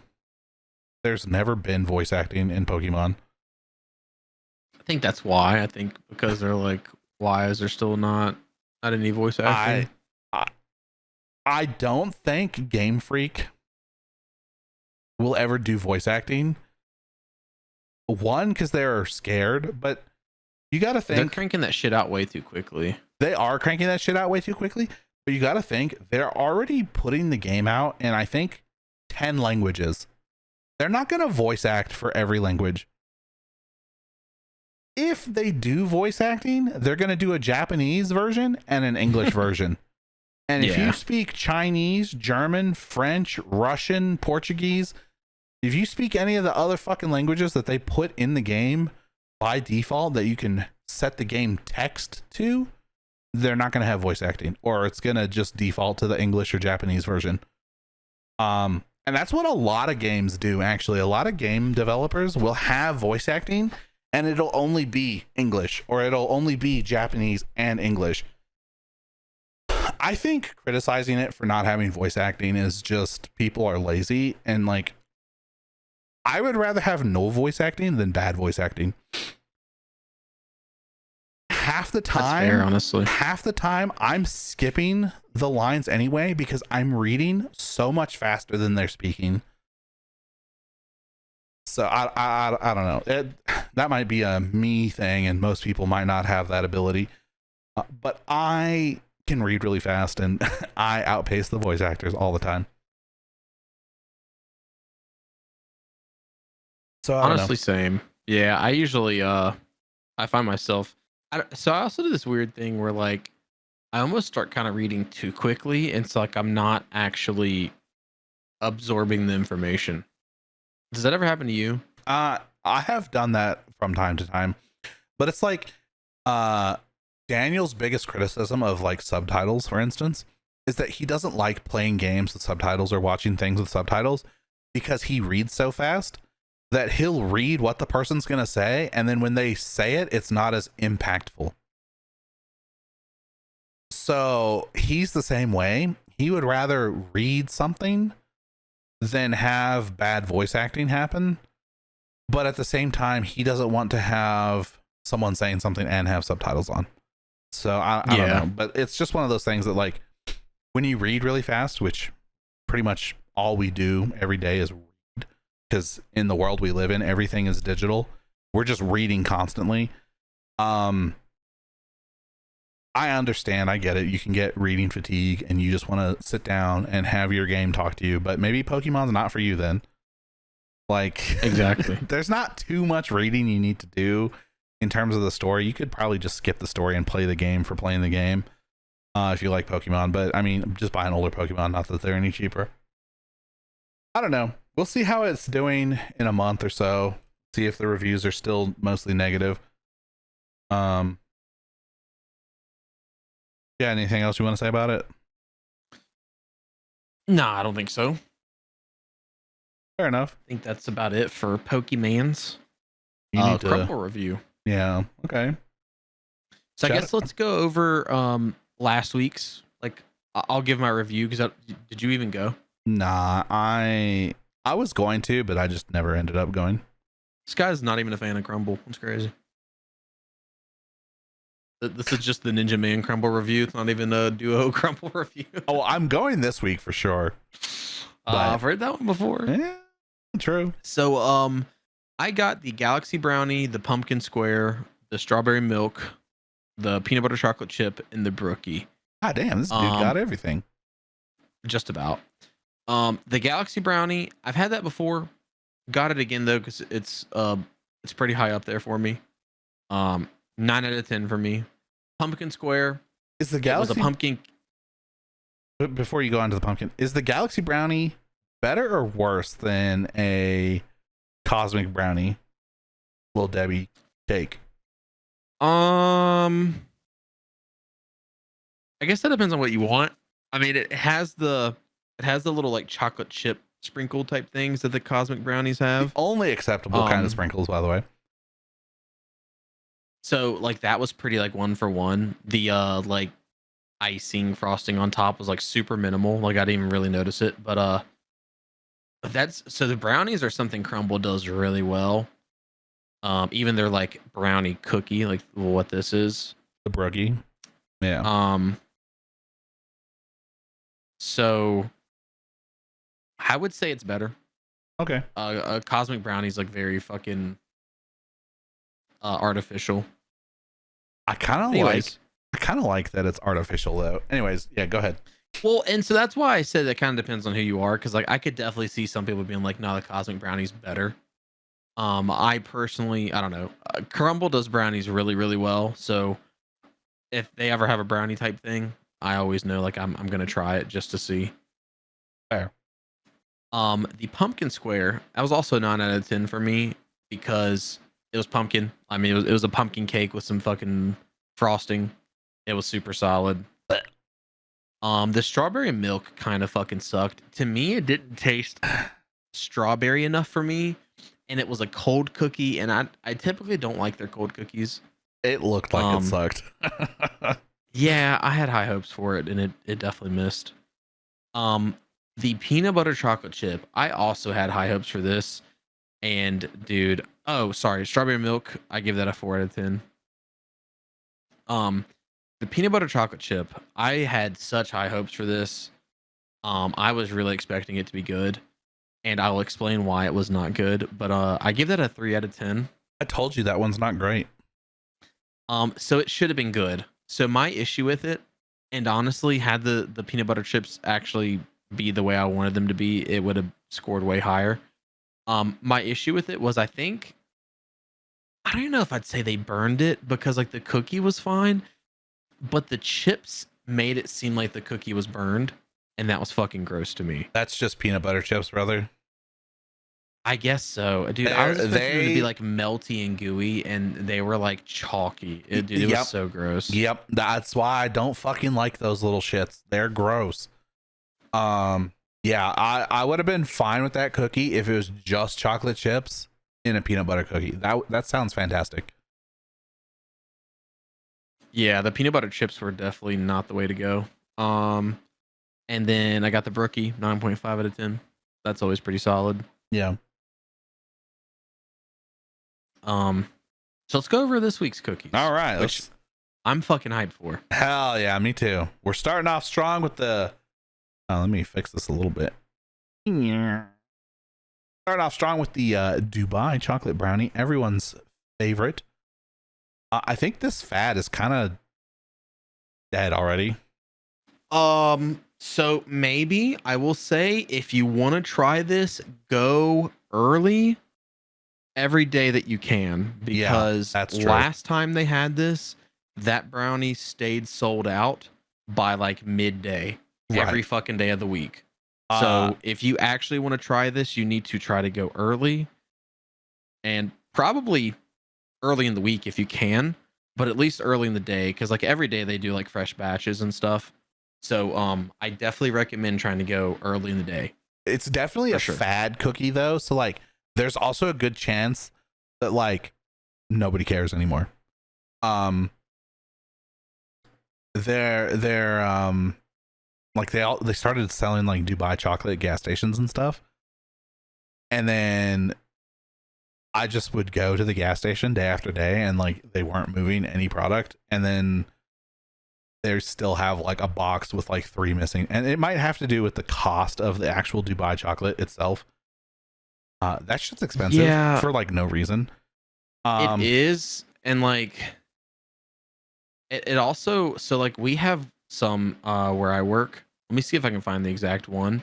There's never been voice acting in Pokemon. I think that's why. I think because they're like, why is there still not any voice acting? I don't think Game Freak will ever do voice acting. One, because they're scared, but you got to think they're cranking that shit out way too quickly. They are cranking that shit out way too quickly, but you got to think they're already putting the game out in, I think, 10 languages. They're not going to voice act for every language. If they do voice acting, they're going to do a Japanese version and an English version. And if you speak Chinese, German, French, Russian, Portuguese, if you speak any of the other fucking languages that they put in the game by default that you can set the game text to, they're not going to have voice acting, or it's going to just default to the English or Japanese version. And that's what a lot of games do. Actually, a lot of game developers will have voice acting, and it'll only be English, or it'll only be Japanese and English. I think criticizing it for not having voice acting is just people are lazy, and like, I would rather have no voice acting than bad voice acting. Half the time, That's fair, honestly. half the time I'm skipping the lines anyway because I'm reading so much faster than they're speaking. So I don't know. That might be a me thing, and most people might not have that ability. But I can read really fast, and I outpace the voice actors all the time. So I don't know. Honestly, same. Yeah, I usually I find myself. So I also do this weird thing where like I almost start kind of reading too quickly, and it's like I'm not actually absorbing the information. Does that ever happen to you? I have done that from time to time, but it's like Daniel's biggest criticism of like subtitles, for instance, is that he doesn't like playing games with subtitles or watching things with subtitles because he reads so fast that he'll read what the person's going to say, and then when they say it, it's not as impactful. So he's the same way. He would rather read something than have bad voice acting happen. But at the same time, he doesn't want to have someone saying something and have subtitles on. So I don't know. But it's just one of those things that, like, when you read really fast, which pretty much all we do every day is read, because in the world we live in, everything is digital. We're just reading constantly. I understand. I get it. You can get reading fatigue and you just want to sit down and have your game talk to you, but maybe Pokemon's not for you then. Like, Exactly. there's not too much reading you need to do in terms of the story. You could probably just skip the story and play the game for playing the game if you like Pokemon. But I mean, just buy an older Pokemon, not that they're any cheaper. I don't know. We'll see how it's doing in a month or so. See if the reviews are still mostly negative. Yeah, anything else you want to say about it? Nah, I don't think so. Fair enough. I think that's about it for Pokemans. You need to, Crumbl review. yeah, okay. So I Shout guess let's go over last week's. Like, I'll give my review because did you even go? Nah, I was going to, but I just never ended up going. This guy's not even a fan of Crumbl. It's crazy. This is just the Ninjahitman Crumbl review. It's not even a duo Crumbl review. Oh, I'm going this week for sure. I've heard that one before. Yeah, true. So I got the Galaxy Brownie, the Pumpkin Square, the Strawberry Milk, the Peanut Butter Chocolate Chip, and the Brookie. God damn, this dude got everything. Just about. The Galaxy Brownie, I've had that before. Got it again though because it's pretty high up there for me. 9 out of 10 for me. Pumpkin Square. Is the Galaxy was a pumpkin? Before you go on to the pumpkin, is the Galaxy Brownie better or worse than a Cosmic Brownie, Little Debbie cake? I guess that depends on what you want. I mean, it has the little like chocolate chip sprinkle type things that the Cosmic Brownies have. The only acceptable kind of sprinkles, by the way. So like that was pretty like 1 for 1. The like icing frosting on top was like super minimal. Like I didn't even really notice it. But that's so the brownies are something Crumbl does really well. Even their like brownie cookie, like what this is. The Brookie. Yeah. So I would say it's better. Okay. Cosmic Brownie's like very fucking artificial. I kind of like that it's artificial though. Anyways, yeah, go ahead. Well, and so that's why I said that kind of depends on who you are, because like I could definitely see some people being like, no, the Cosmic Brownie's better. I personally, I don't know. Crumbl does brownies really, really well. So if they ever have a brownie type thing, I always know like I'm gonna try it just to see. Fair. The Pumpkin Square, that was also 9 out of 10 for me because it was pumpkin. I mean, it was a pumpkin cake with some fucking frosting. It was super solid. The strawberry milk kind of fucking sucked. To me, it didn't taste strawberry enough for me, and it was a cold cookie, and I typically don't like their cold cookies. It looked like it sucked. Yeah, I had high hopes for it, and it definitely missed. The peanut butter chocolate chip, I also had high hopes for this, and dude, oh sorry, strawberry milk, I give that a 4 out of 10. The peanut butter chocolate chip, I had such high hopes for this. I was really expecting it to be good, and I'll explain why it was not good. But I give that a 3 out of 10. I told you that one's not great. So it should have been good. So my issue with it, and honestly, had the peanut butter chips actually be the way I wanted them to be, it would have scored way higher. My issue with it was I don't even know if I'd say they burned it, because like the cookie was fine, but the chips made it seem like the cookie was burned, and that was fucking gross to me. That's just peanut butter chips, brother. I guess so, dude. I was expecting them to be like melty and gooey, and they were like chalky. It was so gross. Yep, that's why I don't fucking like those little shits. They're gross. Yeah, I would have been fine with that cookie if it was just chocolate chips in a peanut butter cookie. That sounds fantastic. Yeah, the peanut butter chips were definitely not the way to go. And then I got the brookie, 9.5 out of 10. That's always pretty solid. Yeah. So let's go over this week's cookies. All right, which I'm fucking hyped for. Hell yeah, me too. We're starting off strong with the. Let me fix this a little bit. Starting off strong with the Dubai chocolate brownie, everyone's favorite. I think this fad is kind of dead already. So maybe I will say, if you want to try this, go early every day that you can, because that's true. Last time they had this, that brownie stayed sold out by like midday every fucking day of the week. So if you actually want to try this, you need to try to go early, and probably early in the week if you can, but at least early in the day, because like every day they do like fresh batches and stuff. So I definitely recommend trying to go early in the day. It's definitely a fad cookie though, so like there's also a good chance that like nobody cares anymore. They're like they started selling like Dubai chocolate at gas stations and stuff, and then I just would go to the gas station day after day, and like they weren't moving any product, and then they still have like a box with like 3 missing, and it might have to do with the cost of the actual Dubai chocolate itself. That shit's expensive for like no reason. It is, and like it also, so like we have some where I work. Let me see if I can find the exact one.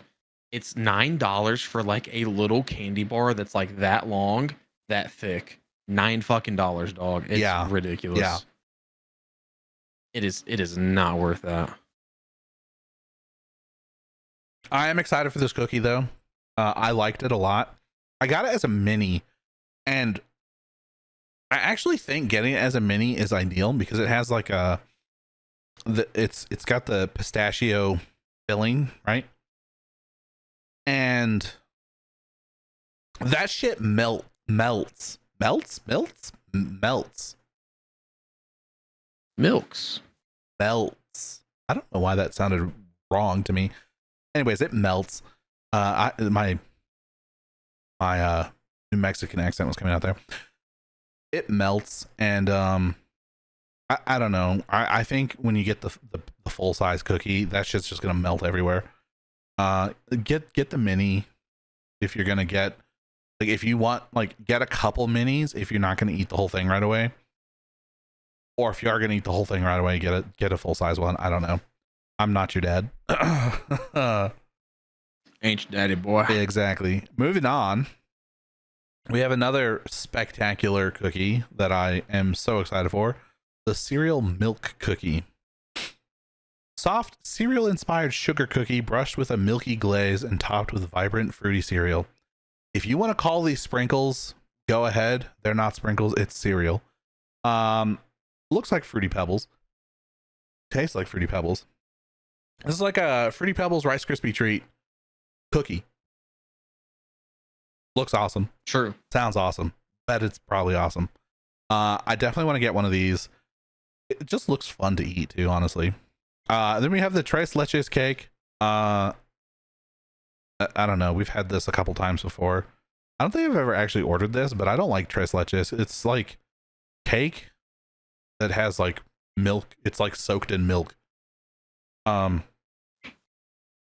It's $9 for like a little candy bar that's like that long, that thick. $9 fucking dollars, dog. It's ridiculous. Yeah. It is not worth that. I am excited for this cookie though. I liked it a lot. I got it as a mini, and I actually think getting it as a mini is ideal because it has like it's got the pistachio filling, right? And that shit melts. Melts. I don't know why that sounded wrong to me. Anyways, it melts. My New Mexican accent was coming out there. It melts, and I don't know. I think when you get the full size cookie, that shit's just gonna melt everywhere. Get the mini if you're gonna get, like, if you want, like, get a couple minis if you're not gonna eat the whole thing right away. Or if you are gonna eat the whole thing right away, get a full size one. I don't know. I'm not your dad. Ain't your daddy, boy. Exactly. Moving on. We have another spectacular cookie that I am so excited for. The cereal milk cookie. Soft cereal inspired sugar cookie brushed with a milky glaze and topped with vibrant fruity cereal. If you want to call these sprinkles, go ahead. They're not sprinkles, it's cereal. Looks like Fruity Pebbles. tastes like Fruity Pebbles. This is like a Fruity Pebbles Rice Krispie treat cookie. Looks awesome. True. Sounds awesome. Bet it's probably awesome. I definitely want to get one of these. It just looks fun to eat too, honestly. Then we have the Tres Leches cake. I don't know. We've had this a couple times before. I don't think I've ever actually ordered this, but I don't like Tres Leches. It's like cake that has like milk. It's like soaked in milk.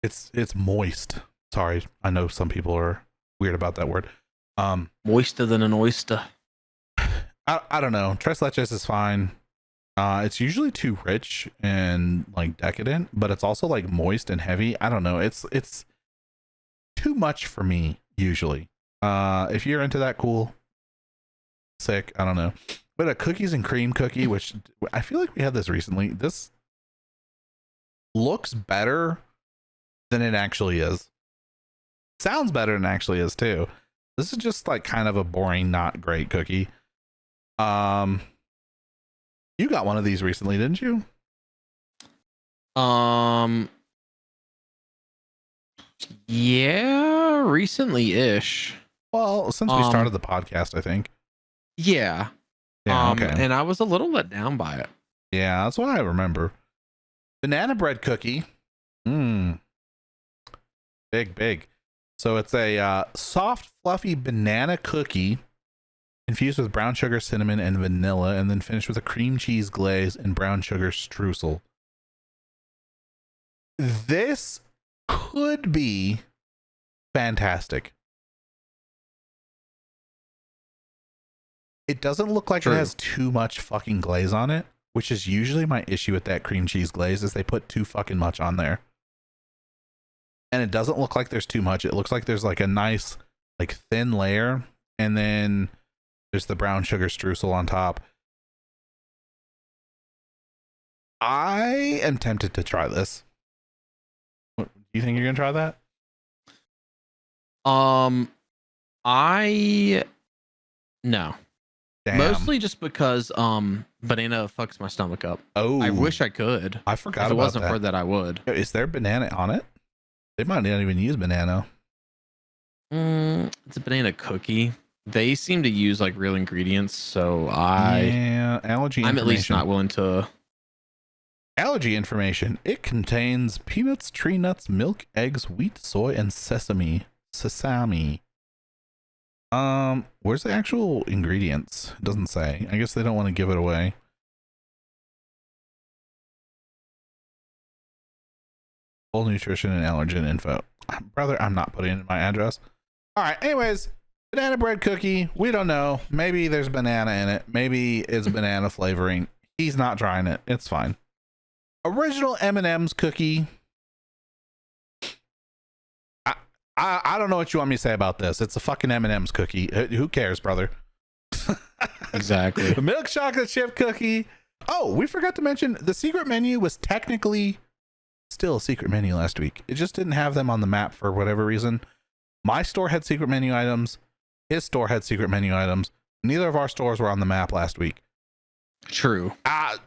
It's moist. Sorry, I know some people are weird about that word. Moister than an oyster. I don't know. Tres Leches is fine. It's usually too rich and like decadent, but it's also like moist and heavy. I don't know. It's too much for me usually. If you're into that, cool. Sick. I don't know. But a cookies and cream cookie, which I feel like we had this recently. This looks better than it actually is. Sounds better than it actually is too. This is just like kind of a boring, not great cookie. You got one of these recently, didn't you? Yeah, recently-ish. Well, since we started the podcast, I think. Yeah. Yeah, okay. And I was a little let down by it. Yeah, that's what I remember. Banana bread cookie. Big. So it's a soft, fluffy banana cookie infused with brown sugar, cinnamon, and vanilla, and then finished with a cream cheese glaze and brown sugar streusel. This could be fantastic. It doesn't look like it has too much fucking glaze on it, which is usually my issue with that cream cheese glaze, is they put too fucking much on there. And it doesn't look like there's too much. It looks like there's like a nice, like thin layer, and then there's the brown sugar streusel on top. I am tempted to try this. Do you think you're gonna try that? No. Damn. Mostly just because banana fucks my stomach up. Oh, I wish I could. I forgot if it about wasn't that. for that, I would. Is there banana on it? They might not even use banana. It's a banana cookie. They seem to use like real ingredients, so allergy. I'm at least not willing to. Allergy information. It contains peanuts, tree nuts, milk, eggs, wheat, soy, and sesame. Where's the actual ingredients? It doesn't say. I guess they don't want to give it away. Full nutrition and allergen info. Brother, I'm not putting in my address. All right. Anyways, banana bread cookie. We don't know. Maybe there's banana in it. Maybe it's banana flavoring. He's not trying it. It's fine. Original M&M's cookie. I don't know what you want me to say about this. It's a fucking M&M's cookie. Who cares, brother? Exactly. The milk chocolate chip cookie. Oh, we forgot to mention the secret menu was technically still a secret menu last week. It just didn't have them on the map for whatever reason. My store had secret menu items. His store had secret menu items. Neither of our stores were on the map last week. True. I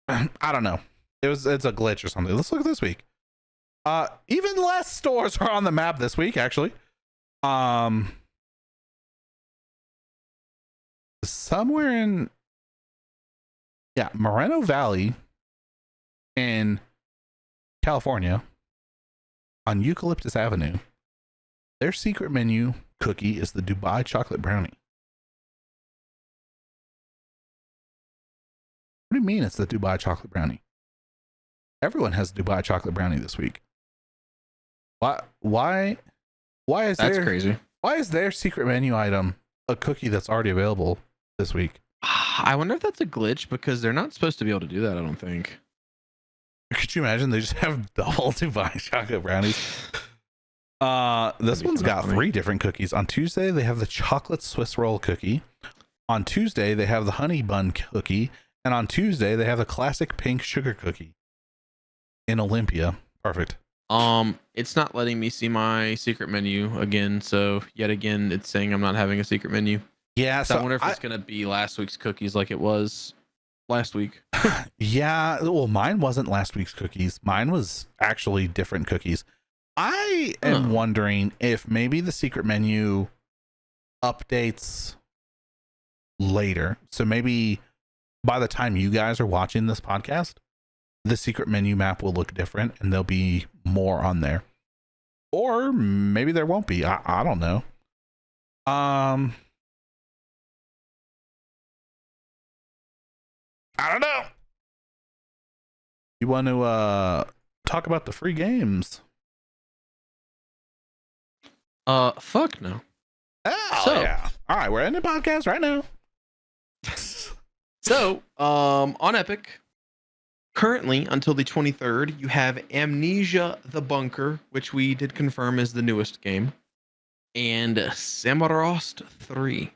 don't know. It's a glitch or something. Let's look at this week. Even less stores are on the map this week, actually. Somewhere in Moreno Valley in California on Eucalyptus Avenue, their secret menu cookie is the Dubai chocolate brownie. What do you mean it's the Dubai chocolate brownie? Everyone has Dubai chocolate brownie this week. Why is that's crazy? Why is their secret menu item a cookie that's already available this week? I wonder if that's a glitch because they're not supposed to be able to do that. I don't think. Could you imagine they just have double Dubai chocolate brownies? This one's got 3 different cookies. On Tuesday, they have the chocolate Swiss roll cookie. On Tuesday, they have the honey bun cookie. And on Tuesday, they have the classic pink sugar cookie in Olympia. Perfect. It's not letting me see my secret menu again. So yet again, it's saying I'm not having a secret menu. Yeah. So I wonder if it's going to be last week's cookies like it was last week. Yeah, well, mine wasn't last week's cookies. Mine was actually different cookies. I am wondering if maybe the secret menu updates later. So maybe by the time you guys are watching this podcast, the secret menu map will look different and there'll be more on there. Or maybe there won't be. I don't know. I don't know. You want to talk about the free games? Fuck no. Oh, so, yeah. All right, we're ending the podcast right now. So, on Epic, currently until the 23rd, you have Amnesia: The Bunker, which we did confirm is the newest game, and Samorost 3.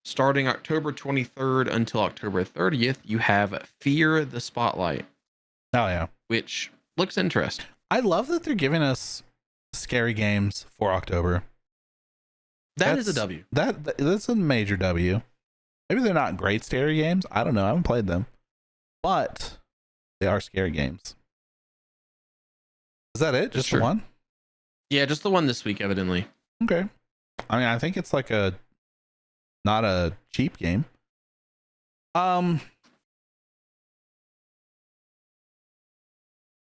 Starting October 23rd until October 30th, you have Fear the Spotlight. Oh yeah, which looks interesting. I love that they're giving us scary games for October. That's a W. That's a major W. Maybe they're not great scary games. I don't know. I haven't played them, but they are scary games. Is that it? Just the one? Yeah, just the one this week, evidently. Okay. I mean, I think it's like not a cheap game. The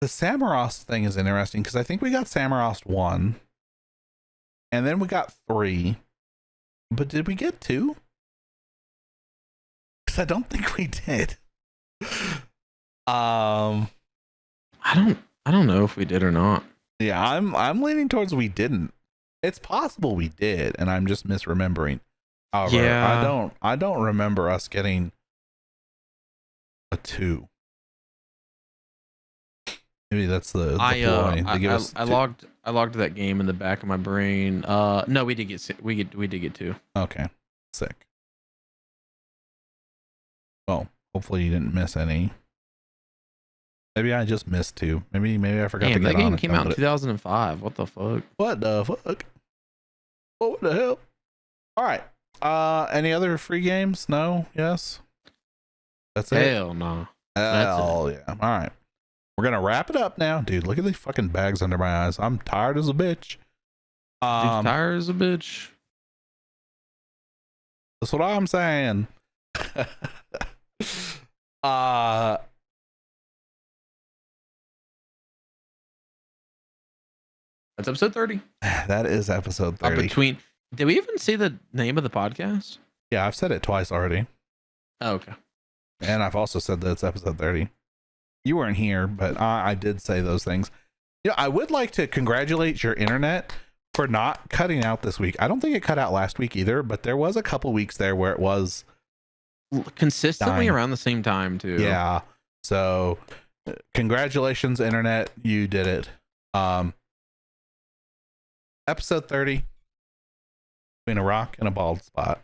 Samorost thing is interesting because I think we got Samorost 1 and then we got 3, but did we get 2? Because I don't think we did. I don't know if we did or not. Yeah, I'm leaning towards we didn't. It's possible we did and I'm just misremembering. However, yeah. I don't remember us getting a 2. Maybe that's the ploy. I logged that game in the back of my brain. No, we did get 2. Okay, sick. Well, hopefully you didn't miss any. Maybe I just missed 2. Maybe I forgot to get on. That game came out in 2005. What the fuck? What the fuck? What the hell? All right. Any other free games? No? Yes? That's it? Hell no. Hell yeah. All right. We're going to wrap it up now. Dude, look at these fucking bags under my eyes. I'm tired as a bitch. Tired as a bitch. That's what I'm saying. That's episode 30. That is episode 30. Did we even see the name of the podcast? Yeah, I've said it twice already. Oh, okay. And I've also said that it's episode 30. You weren't here, but I did say those things. You know, I would like to congratulate your internet for not cutting out this week. I don't think it cut out last week either, but there was a couple weeks there where it was consistently dying around the same time too. Yeah. So congratulations, internet. You did it. Episode 30. Between a rock and a bald spot.